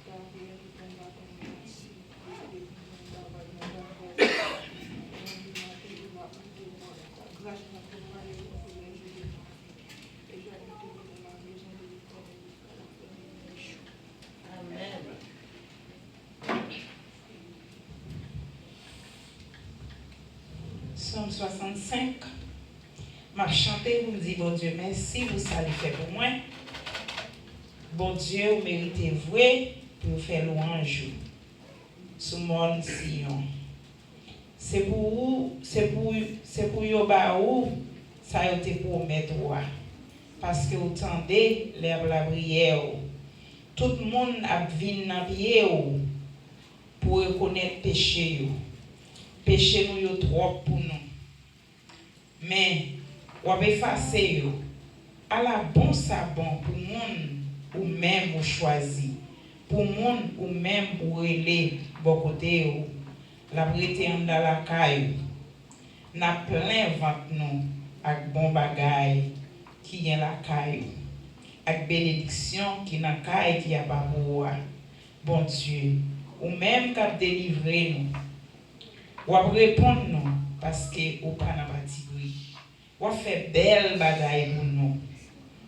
Car rien ne tombera comme un ainsi, et mon travail n'a pas fait. Mon dimanche, il m'a pris de moi. Grâce à ton mari, pour les jours de ma vie. Et j'habiterai dans la maison de l'Éternel jusqu'à la fin de mes jours. Amen. Psaume 65. M'a chanté, vous me dites, bon Dieu, merci, vous ça fait pour moi. Bon Dieu, vous méritez vrai pour vous faire louange sous mon Sion. C'est pour vous, c'est pour yo ba ou, ça a été pour mettre roi. Parce que vous tendez l'herbe la prière. Tout le monde a venu dans pied pour reconnaître péché yo. Péché nous yo trop pour nous. Mais on va effacer yo. À la bon ça bon pour monde ou même ou choisi. Pour monde ou même ou relé bon côté yo. La prêté en dans la caille. N'a plein ventre nous avec bon bagay qui est la caille. Avec bénédiction qui n'a caille qui a pas pour bon Dieu. Ou même qu'a délivrer nous. Ou à répondre nous parce que ou pas n'a pas tigri. Ou fait belle bagay pour nous.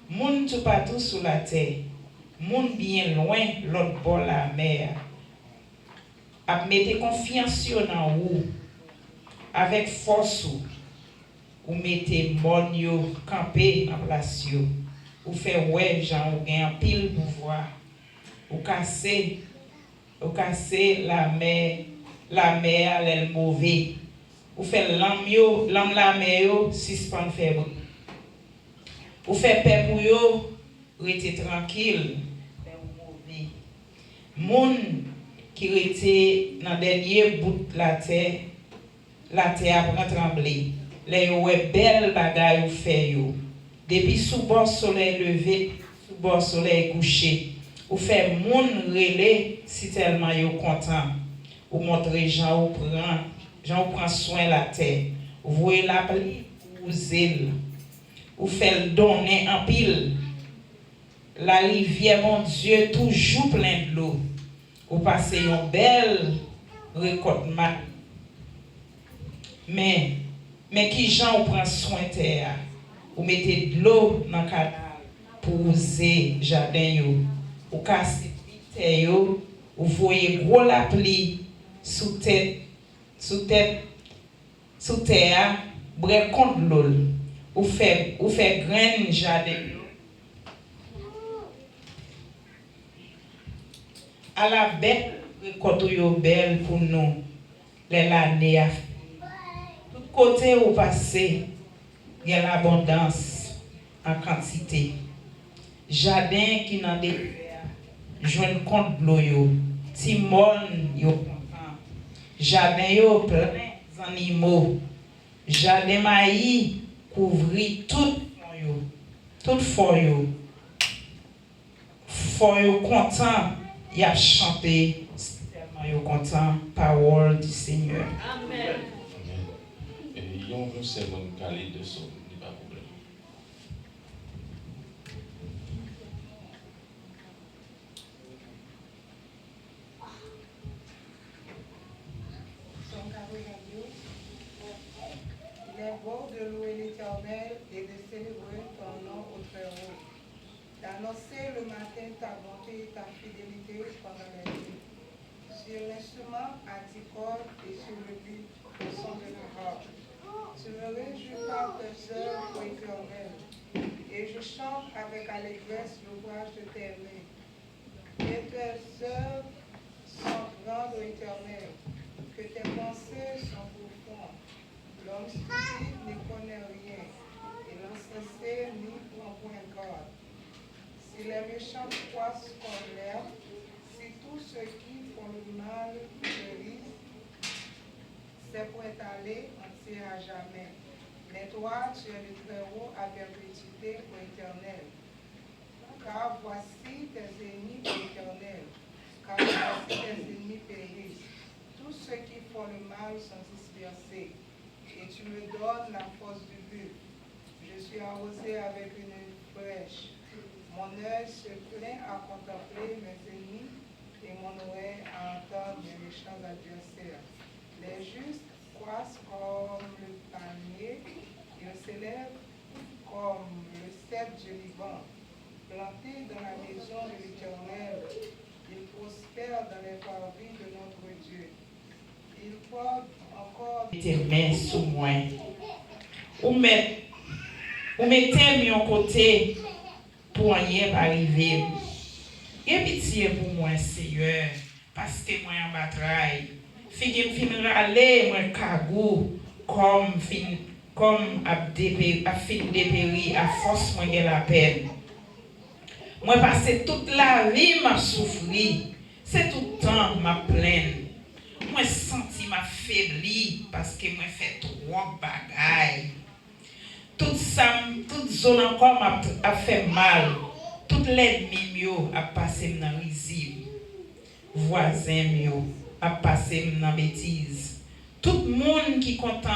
Moun tout partout sur la terre. Moun bien loin l'autre bord la mer. A mettez confiance dans vous avec force ou mettez mon yo camper en place yo ou faire ouais Jean ou gain pile pouvoir ou casser la mer elle mauvais ou faire l'âme la mer yo suspend faire ou faire paix pour yo rester tranquille faire mauvais moun qui était dans dernier bout de la terre a tremblé. Les ouais belle bagaille ou fait yo. Depuis sous bord soleil levé, sous bord soleil couché, ou fait moun relé si tellement yo content. Ou montrer Jean prend soin la terre. Ou voyez la pluie ou zèle. Ou fait donner en pile. La rivière mon Dieu toujours plein de l'eau. Ou passez une belle récolte mais qui gens ou prend soin terre ou mettez de l'eau dans canal pour user jardin yo ou casser terre yo ou voyez gros la pluie sous terre bref contre l'eau ou fait grain jardin yo à la belle récolte yo belle pour nous l'année à tout côté où passer il y a l'abondance en quantité jardin qui n'en désert joindre compte de l'eau yo timon yo content jardin yo plein d'animaux jardin maïs couvrit tout fond yo content y a chanté tellement yo content parole du Seigneur. Amen. Et il y a un sermon calé de son, il n'y a pas de problème. Il est bon de louer l'Éternel et de célébrer ton nom au très haut, d'annoncer le matin ta bonté et ta fidélité pendant la nuit, sur l'instrument à 10 cordes et sur le but au son de la harpe. Je me réjouis par tes œuvres, ô Éternel, et je chante avec allégresse l'ouvrage de tes mains. Et tes œuvres sont grandes, ô Éternel, que tes pensées sont profondes. L'homme stupide ne connaît rien, Si les méchants croissent comme l'herbe, si tous ceux qui font le mal périssent, c'est pour étaler entier à jamais. Mais toi, tu es le Très-Haut à perpétuité pour éternel. Car voici tes ennemis pour l'éternel. Car voici tes ennemis périssent. Tous ceux qui font le mal sont dispersés. Et tu me donnes la force du but. Je suis arrosé avec une fraîche. Mon œil se plaint à contempler mes ennemis et mon oreille à entendre mes méchants adversaires. Les justes croissent comme le palmier, ils s'élèvent comme le cèdre du Liban. Plantés dans la maison de l'Éternel, ils prospèrent dans les parvis de notre Dieu. Ils portent encore Tes mains sous moi. Ou mettez mon côté pour rien arriver. Et pitié pour moi, Seigneur, parce que moi en bataille. Fin râler, moi cagou, comme a fin dépéri, à force moi la peine. Moi passé toute la vie m'a souffri. C'est tout le temps m'a plaine. Moi senti m'a faibli parce que moi fait trop bagaille. Toute zone encore m'a fait mal. Toute l'ennemi mio a passé dans risible. Voisin mio a passé dans bêtise. Tout le monde qui content,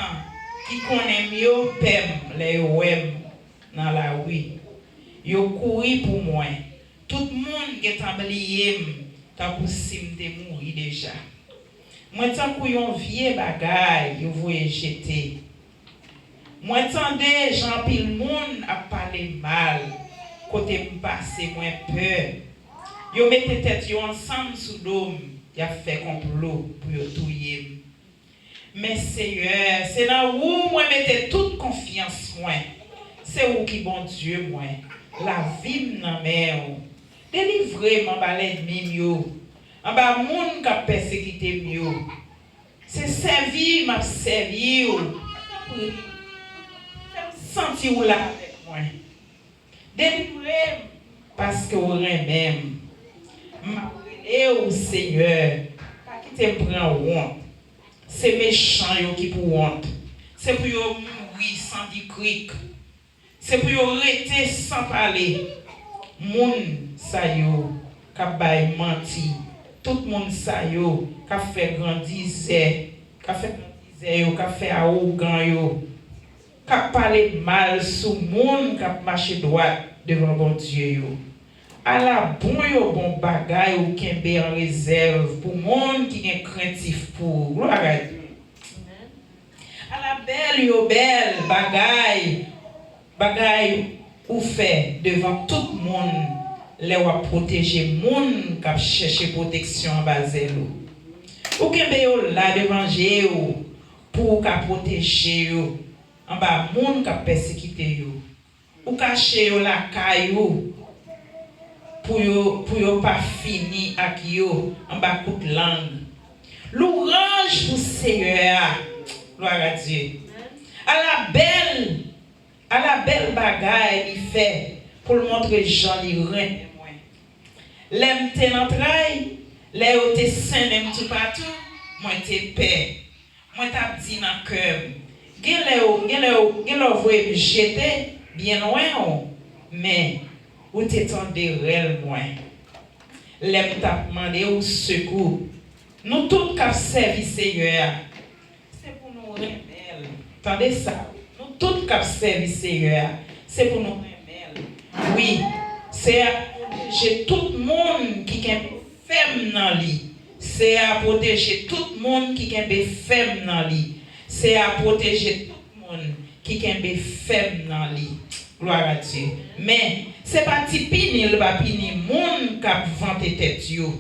qui connaît mieux pem les web dans la rue. Yo couru pour moi. Tout le monde qui est oublié tant que si m'te mouri déjà. Moi tant que yon vieux bagaille yo voye jeter. Moi tendais Jean pile monde a parler mal. Côté me passer moins peur. Yo mette tête yo ensemble sous dôme, y a fait complot pour yo touyer. Mais Seigneur, c'est là où moi mette toute confiance moi. C'est où qui bon Dieu moi. La vie nan men. Délivrez mon l'ennemi yo. En bas moun qui persécuté yo. C'est servi m'a servi yo. Senti ou là avec moi. Délivrez parce que vous même. Et au Seigneur, pas qui te prend honte. C'est méchant yo qui pour honte. C'est pour yo mourir sans dire cric. C'est pour yo rester sans parler. Moun sa yo ka bay menti. Tout moun sa yo ka fait grandiser, yo ka fait arrogant yo. Ka parler mal sous moun ka marcher droit devant bon Dieu yo. À la bon bagay ou kembe en réserve pour monde qui est craintif pour. Gloire à Dieu. À la belle bagay ou fait devant tout le monde les ou protéger monde qui chercher protection en baselo. Ou kembe yo là devant Dieu pour ka protéger yo en bas monde qui persécuter yo. Ou cacher yo la caillou pour yo pas fini avec yo en bas coup de langue. Louange pour Seigneur. Gloire à Dieu. À la belle bagaille il fait pour le montrer Jean li rein moi. L'aime te n'entraille, les ou te saint même tout partout, moi te paix. Moi t'a dit dans cœur. Gen le voye jeter bien loin mais ou t'étendez réel moins. L'aime t'a demandé au secours. Nous tous qui servi Seigneur. C'est pour nous remettre. Attendez ça. Nous tous qui servi Seigneur. C'est pour nous remettre. Oui, c'est à protéger tout le monde qui est ferme dans lui. C'est à protéger tout le monde qui est ferme dans lui. C'est à protéger tout le monde qui est ferme dans lui. Gloire à Dieu. Mais c'est pas tipini le papini monde qui a vanté tête yo.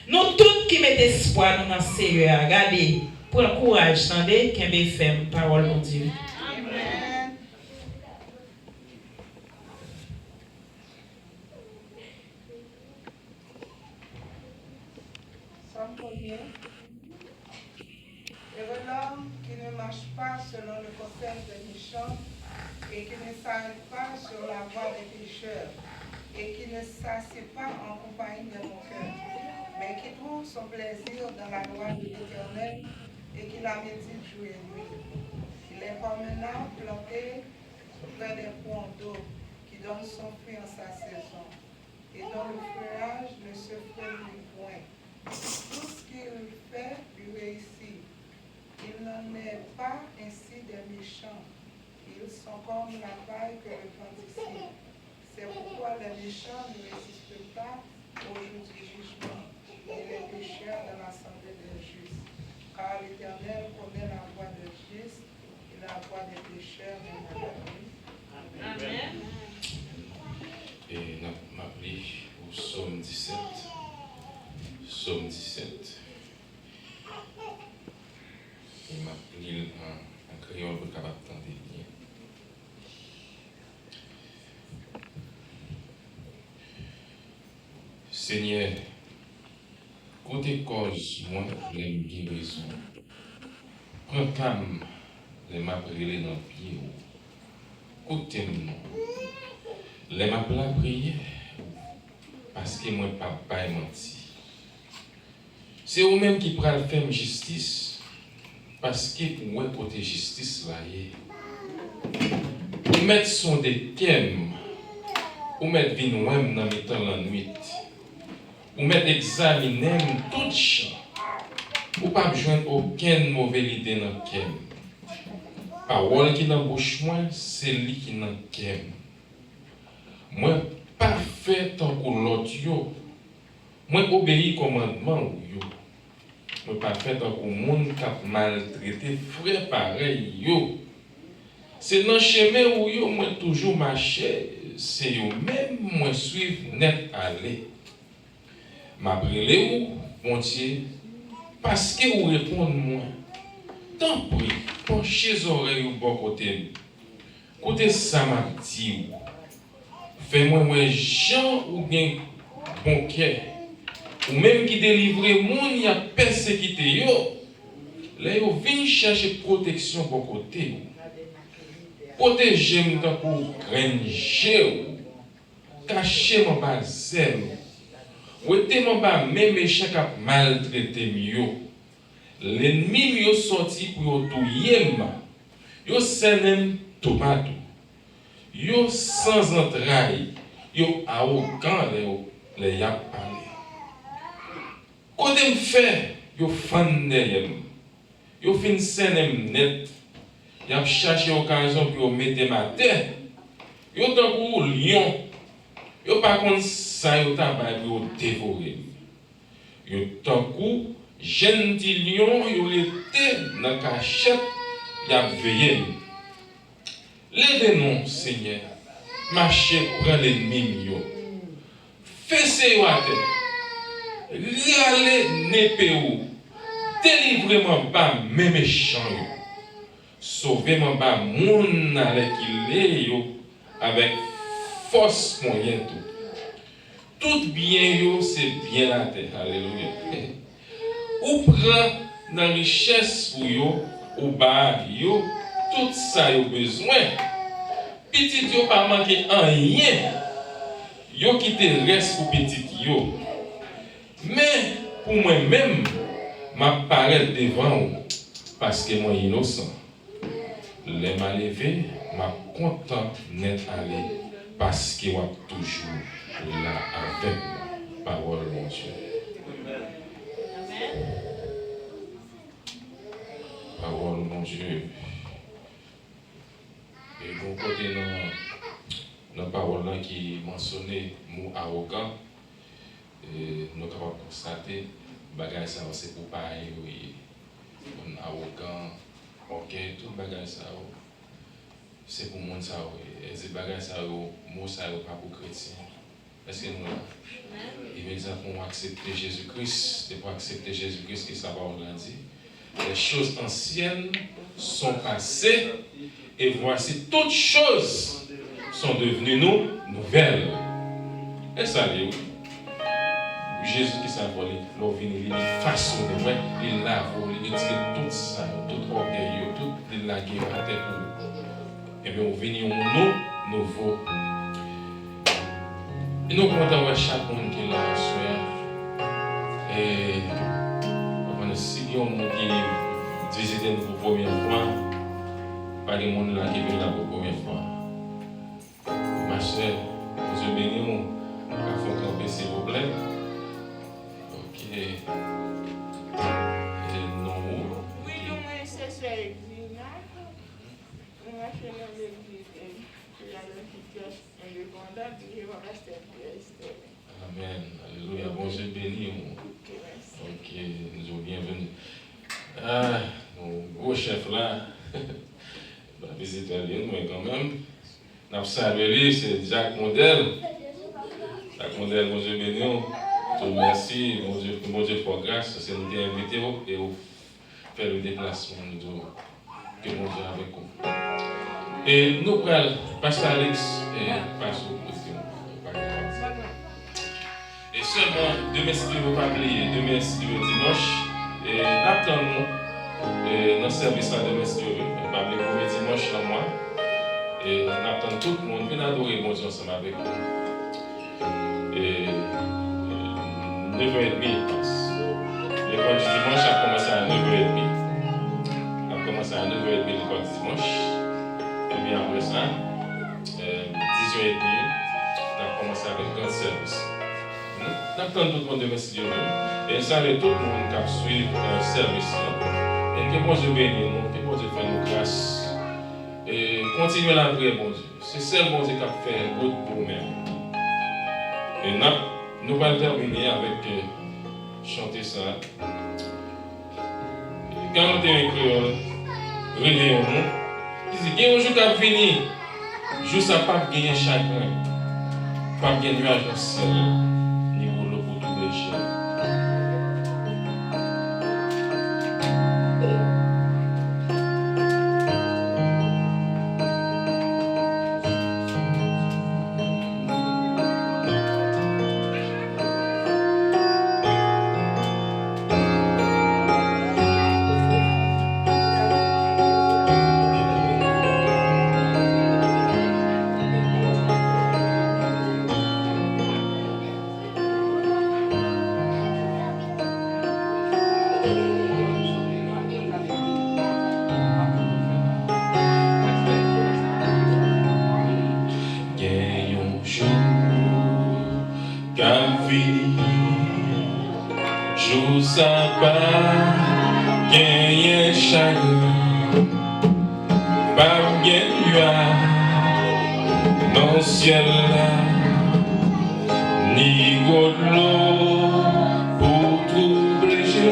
Nous tous qui mettons espoir dans le Seigneur, regardez, prends courage, attendez, qu'un ferme parole de Dieu. Amen. Somme 1er. Heureux l'homme qui ne marche pas selon le conseil des méchants et qui ne s'arrête pas sur la voie des pécheurs, et qui ne s'assied pas en compagnie de mon cœur, mais qui trouve son plaisir dans la loi de l'Éternel et qui la médite jour et nuit. Il est comme un arbre planté près des points d'eau qui donne son fruit en sa saison et dont le feuillage ne se frémit point. Tout ce qu'il fait lui réussit. Il n'en est pas ainsi des méchants. Ils sont comme la paille que le vent dissipe. C'est pourquoi les méchants ne résistent pas au jour du jugement, et les pécheurs dans l'assemblée des justes. Car l'Éternel connaît la voie des justes et la voie des pécheurs n'est pas connue. Amen. Et nous m'appelé au psaume 17. Psaume 17. Et m'appelé en créole pour capable d'entendre bien. Seigneur, côté cause, moi, les guérison. Prends calme, les m'appeler dans le pied. Côté-moi. Les m'appeler prier. Parce que moi, papa est menti. C'est vous-même qui prenez faire justice. Parce que pour moi, côté justice, là, vous mettre son des kem. Vous mettre vin dans mes temps la nuit. Vous mettre examiner tout champ. Vous pas besoin aucune mauvaise idée dans le kem. Parole qui dans bouche moi, c'est lui qui dans kem. Moi pas fait tant que l'autre yo. Moi obéis commandement yo. Moi pas fait tant que monde qui a maltraité frère pareil yo. C'est dans chemin où yo moi toujours marcher, c'est yo même moi suivre net aller. M'a brûlé ou bon Dieu parce que vous répondez moi. Tant pis, penchez les oreilles au bon côté. Côté ça m'a dit. Fais-moi Jean ou bien bon cœur. Ou même qui délivre moun y a persécuté yo. Là yo vinn chercher protection bon côté. Protégez-moi pour granger. Cachez-moi bas zèle. Ou était-moi pas même méchant qui a maltraité mieux. L'ennemi mieux sorti pour tuer moi. Yo senem tomate. Yo sans entrailles. Yo arrogant les y a parlé. Côté me fait, yo fan derrière. Yo fin senem net. Y a cherché occasion pour mettre ma tête. Yo tant pour lion. Yo pas contre ça yo tabac pour dévorer. Yo tant coup jeune dit lion yo était dans cachette y a veillé. Levez-nous Seigneur. Marchez prend l'ennemi yo. Fessez yo à terre. Rialez n'épée ou. Délivrez-moi pas mes méchants yo. Sauvez-moi pas moun avec il yo avec force moyen tout. Tout bien yo c'est bien la terre. Alléluia. Ou prend dans richesse pour yo, ou bas yo, tout ça yo besoin. Petit yo pas manquer en rien. Yo qui te reste pour petit yo. Mais pour moi-même, m'a paraître devant ou parce que moi innocent. Les m'a levé, m'a content d'être allé parce que moi toujours là avec moi. Parole mon Dieu. Parole mon Dieu. Et bon côté dans parole là qui mentionnait mot arrogant, nous capable constater bagage ça c'est pour pareil oui. Arrogant, OK, tout bagage ça c'est pour monde ça oui. Et ces bagages ça mot ça pas pour chrétien. Est-ce que nous là? Et exemple pour accepter Jésus-Christ, et pour accepter Jésus-Christ qui ça va on dit. Les choses anciennes sont passées et voici toutes choses sont devenues nouvelles. Et ça l'est oui. Jésus qui s'est volé, il façon de ouais, il l'a volé, il dit tout ça, tout orgueil, tout la guerre à terre. Et bien on vient au nouveau. Et nous comptons avec chaque monde qui est là ce soir. Et si on qui visite nous pour la première fois, pas de monde là qui vient là pour la première fois. Ma chère, Dieu bénisse, à faire camper s'il vous plaît. Ok. Et non. Oui, nous, c'est ça, nous marchons dans l'église, il y a le futur indépendant, Dieu va rester resté. Amen. Alléluia. Bon Dieu béni. Ok, nous sommes bienvenus. Ah, mon gros chef là, la visite italienne, mais quand même, nous avons salué, c'est Jacques Mondel. Jacques Mondel, mon Dieu béni. Je vous remercie, mon Dieu pour grâce, c'est nous qui avons invité et vous faire le déplacement, nous disons, que mon Dieu avec vous. Et nous prenons Pasteur Alex et Pasteur Christian. Et seulement, demain, si Dieu ne veut pas oublier, demain, si Dieu veut dimanche, et attendons dans le service là demain, si Dieu veut, pas oublier le premier dimanche dans le mois, et attendons tout le monde, venez adorer mon Dieu ensemble avec nous. Et 9h30 passe. L'école du dimanche a commencé à 9h30. A commencé à 9h30 l'école du dimanche. Et bien après ça, 10h30, on a commencé avec grand service. Nous attendons tout le monde demain si Dieu veut. Et saluer tout le monde qui a suivi le service. Et que bon Dieu bénisse nous, que bon Dieu fasse nous grâce. Et continuez la prière, bon Dieu. C'est seul bon Dieu qui a fait un good pour nous-mêmes. Et nous allons terminer avec chanter ça. Quand on est un créole, réveillons-nous. Il dit, il y a un jour qui a fini. Jour ça pas gagner chagrin. Pas gagner nuage dans le ciel. Ni pour l'eau pour tout péché.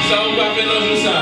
Ça, on va faire dans ça.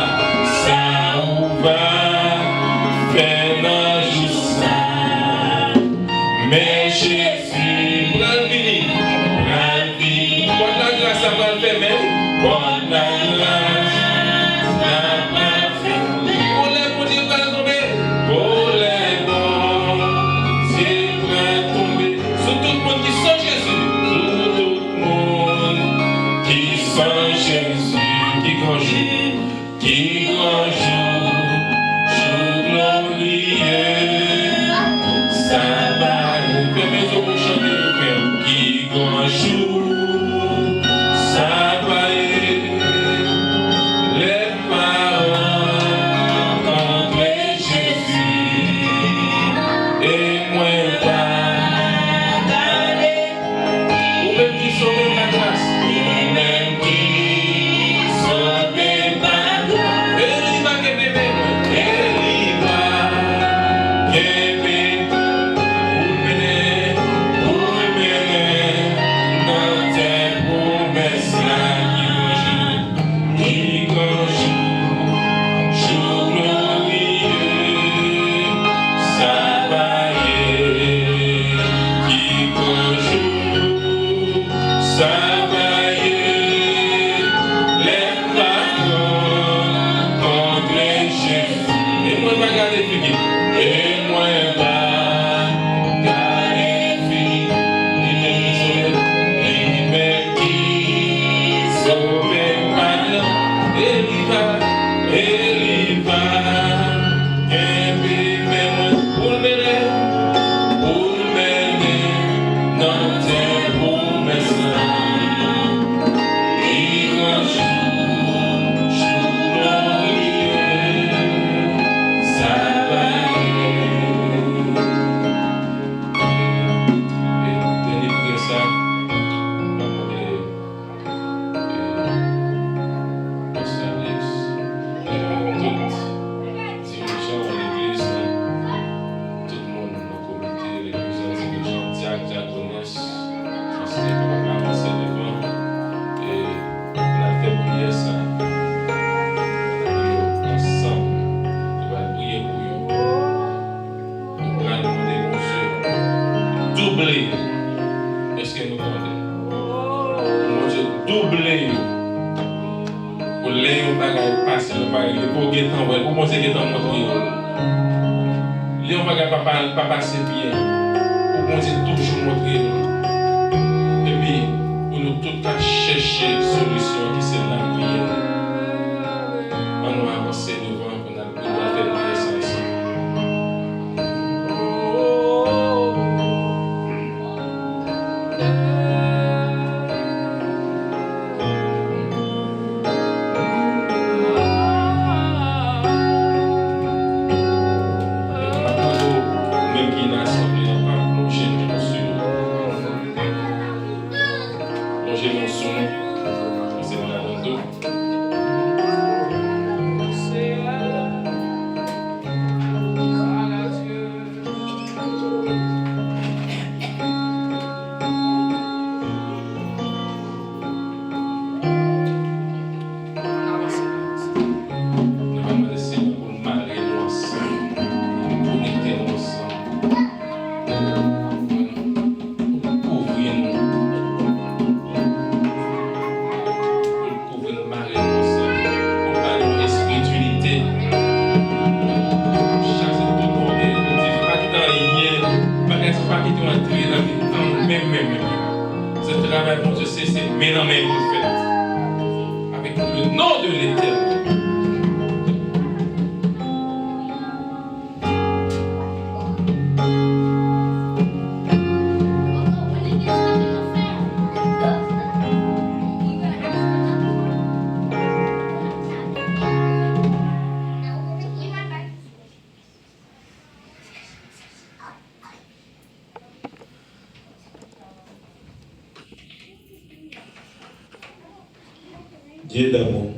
Dieu d'amour,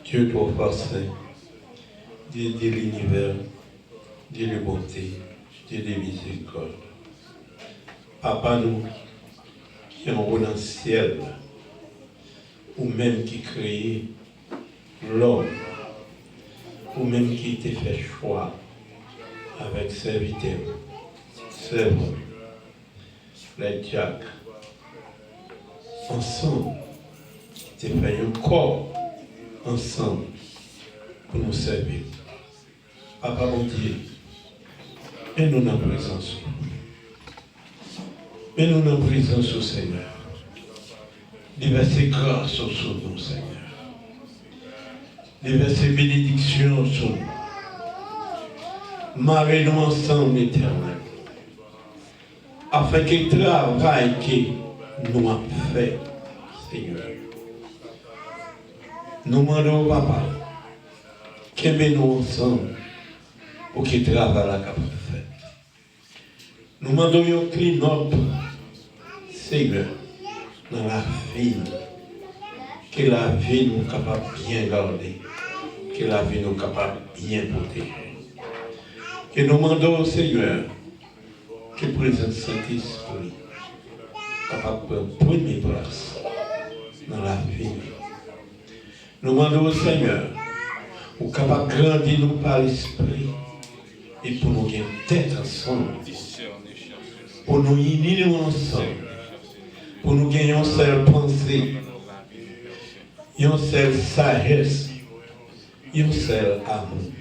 Dieu trop forcé, Dieu de l'univers, Dieu de bonté, Dieu de miséricorde. Papa, nous qui en haut dans le ciel, ou même qui créé l'homme, ou même qui t'a fait choix avec serviteur, servant, les diacres, ensemble. de faire un corps ensemble pour nous servir. Papa, mon Dieu, et nous dans la présence. Mais nous dans la présence au Seigneur. Déverser grâce sur nous, Seigneur. Déverser bénédiction sur nous. Marrer-nous ensemble, éternel. Afin que le travail que nous avons fait, Seigneur. Nous demandons, Papa, qu'aimez nous ensemble pour que le travail soit capable de faire. Nous demandons un clean-up, Seigneur, dans la vie. Que la vie nous capable de bien garder. Que la vie nous capable de bien protéger. Que nous demandons, Seigneur, que le présent Saint-Esprit capable de prendre première place dans la vie. Nous demandons au Seigneur, ou capable de grandir nous par l'Esprit et pour nous gagner tête ensemble, pour nous unir ensemble, pour nous gagner une seule pensée, une seule sagesse, une seule amour,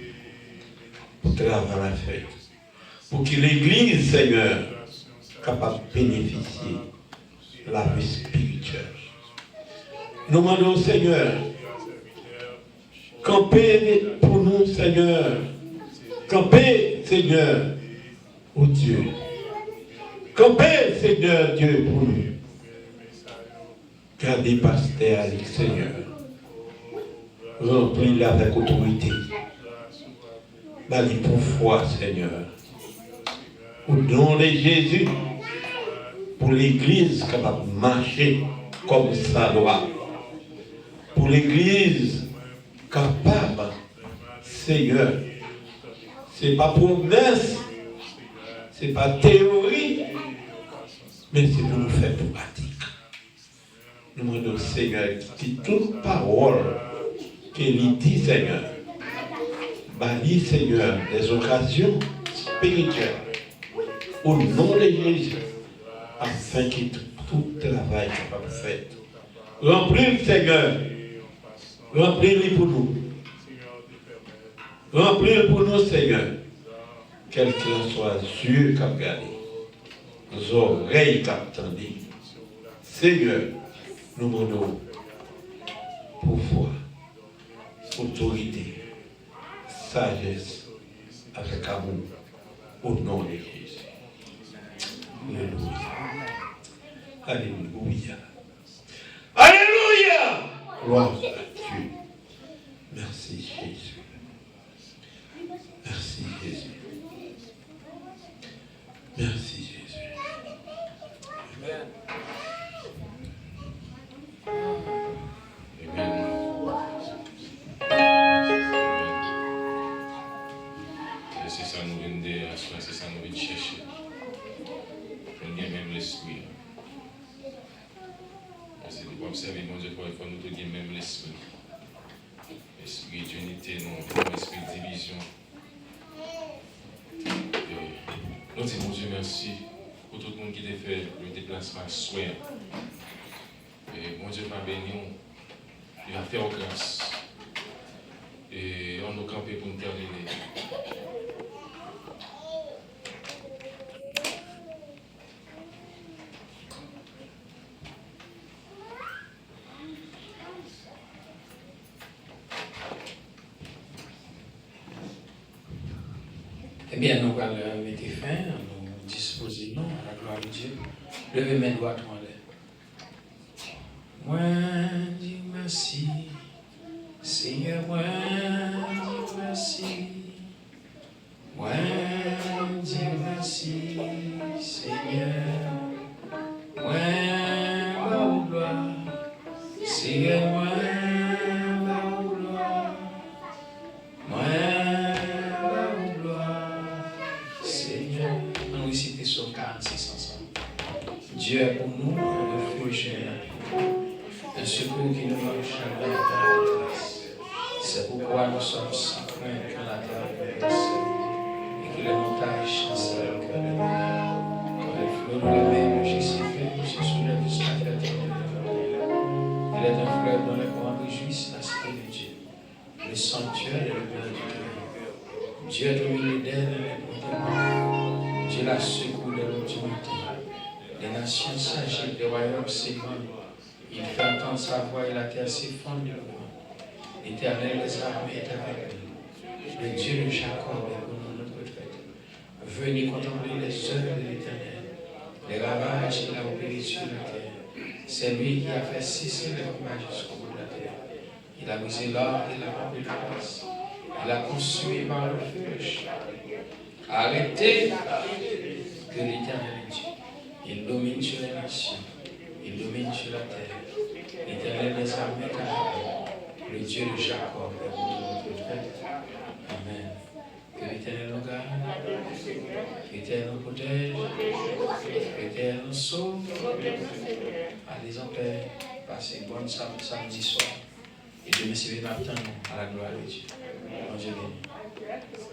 pour travailler la fête, pour que l'Église, Seigneur, soit capable de bénéficier de la vie spirituelle. Nous demandons au Seigneur, campez pour nous, Seigneur. Campez, Seigneur, ô Dieu. Campez, Seigneur Dieu, pour nous. Gardez pasteur avec Seigneur. Remplis-le avec autorité. Donnez pour foi, Seigneur. Au nom de Jésus, pour l'Église capable de marcher comme ça doit. Pour l'Église capable, Seigneur, ce n'est pas promesse, ce n'est pas théorie, mais c'est pour nous faire pratique. Nous demandons au Seigneur qui toute parole qu'il dit, Seigneur, bannit, Seigneur, des occasions spirituelles au nom de Jésus, afin que tout travail soit capable de faire. Remplis, Seigneur. Remplis-le pour nous. Remplis-le pour nous, Seigneur. Quel qu'il soit, yeux qui regardent, nos oreilles qui attendent. Seigneur, nous demandons pouvoir, autorité, sagesse, avec amour, au nom de Jésus. Alléluia. Alléluia. Alléluia. Gloire à Dieu. Merci Jésus. Merci Jésus. Merci Jésus. Amen. Amen. C'est ça nous vient de c'est ça nous vient de chercher. On gagne même l'esprit. C'est pour observer mon Dieu, il faut nous donner même l'esprit. Esprit d'unité, non, esprit de division. Nous disons, mon Dieu, merci pour tout le monde qui a fait le déplacement soin. Et mon Dieu va bénir, il va faire grâce. Et on nous camper pour nous terminer. Eh bien, nous allons mettre fin, nous disposer à la gloire de Dieu. Levez mes doigts en l'air. Moi, dis merci, Seigneur, moi, dis merci. Moi, dis merci, Seigneur. Moi, ma gloire, Seigneur, moi, ma gloire. Moi, Psaume 46 ensemble. Dieu est pour nous un refuge, un secours qui nous donne jamais dans la détresse. C'est pourquoi nous sommes sans crainte quand la terre est et que les montagnes chancellent le cœur de nous. Quand les flots nous les mêmes, j'y suis fait, je soulève jusqu'à la terre. Il est un fleuve demeure dans les coins réjouissent la cité de Dieu. Le sanctuaire est le bien du cœur. Dieu est au milieu d'elle, elle est protégée. Dieu la secoue de l'autorité. Les nations s'agitent, les royaumes s'ébranlent. Il fait entendre sa voix et la terre s'effondre de loin. L'Éternel des armées est avec nous. Le Dieu de Jacob est pour nous notre retraite. Venez contempler les œuvres de l'Éternel, les ravages qu'il a opérés sur la terre. C'est lui qui a fait cesser les combats jusqu'au bout de la terre. Il a brisé l'or et la porte de glace. Il a consumé par le feu le char. Arrêtez que l'Éternel est Dieu. Il domine sur les nations. Il domine sur la terre. L'Éternel des armées est avec nous. Le Dieu de Jacob est pour notre retraite. Amen. Que l'Éternel nous garde. Que l'Éternel nous protège. Que l'Éternel nous sauve. Allez en paix. Passez bon samedi soir. Et demain, c'est le matin à la gloire de Dieu. Bon Dieu béni.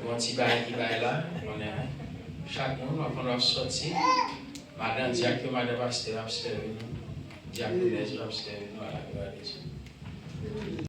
Bon petit bail qui va là. On est chaque monde, on va sortir. Madame Diacre, Madame Pasteur, observez nous. Diacre, observez nous à la gloire de Dieu.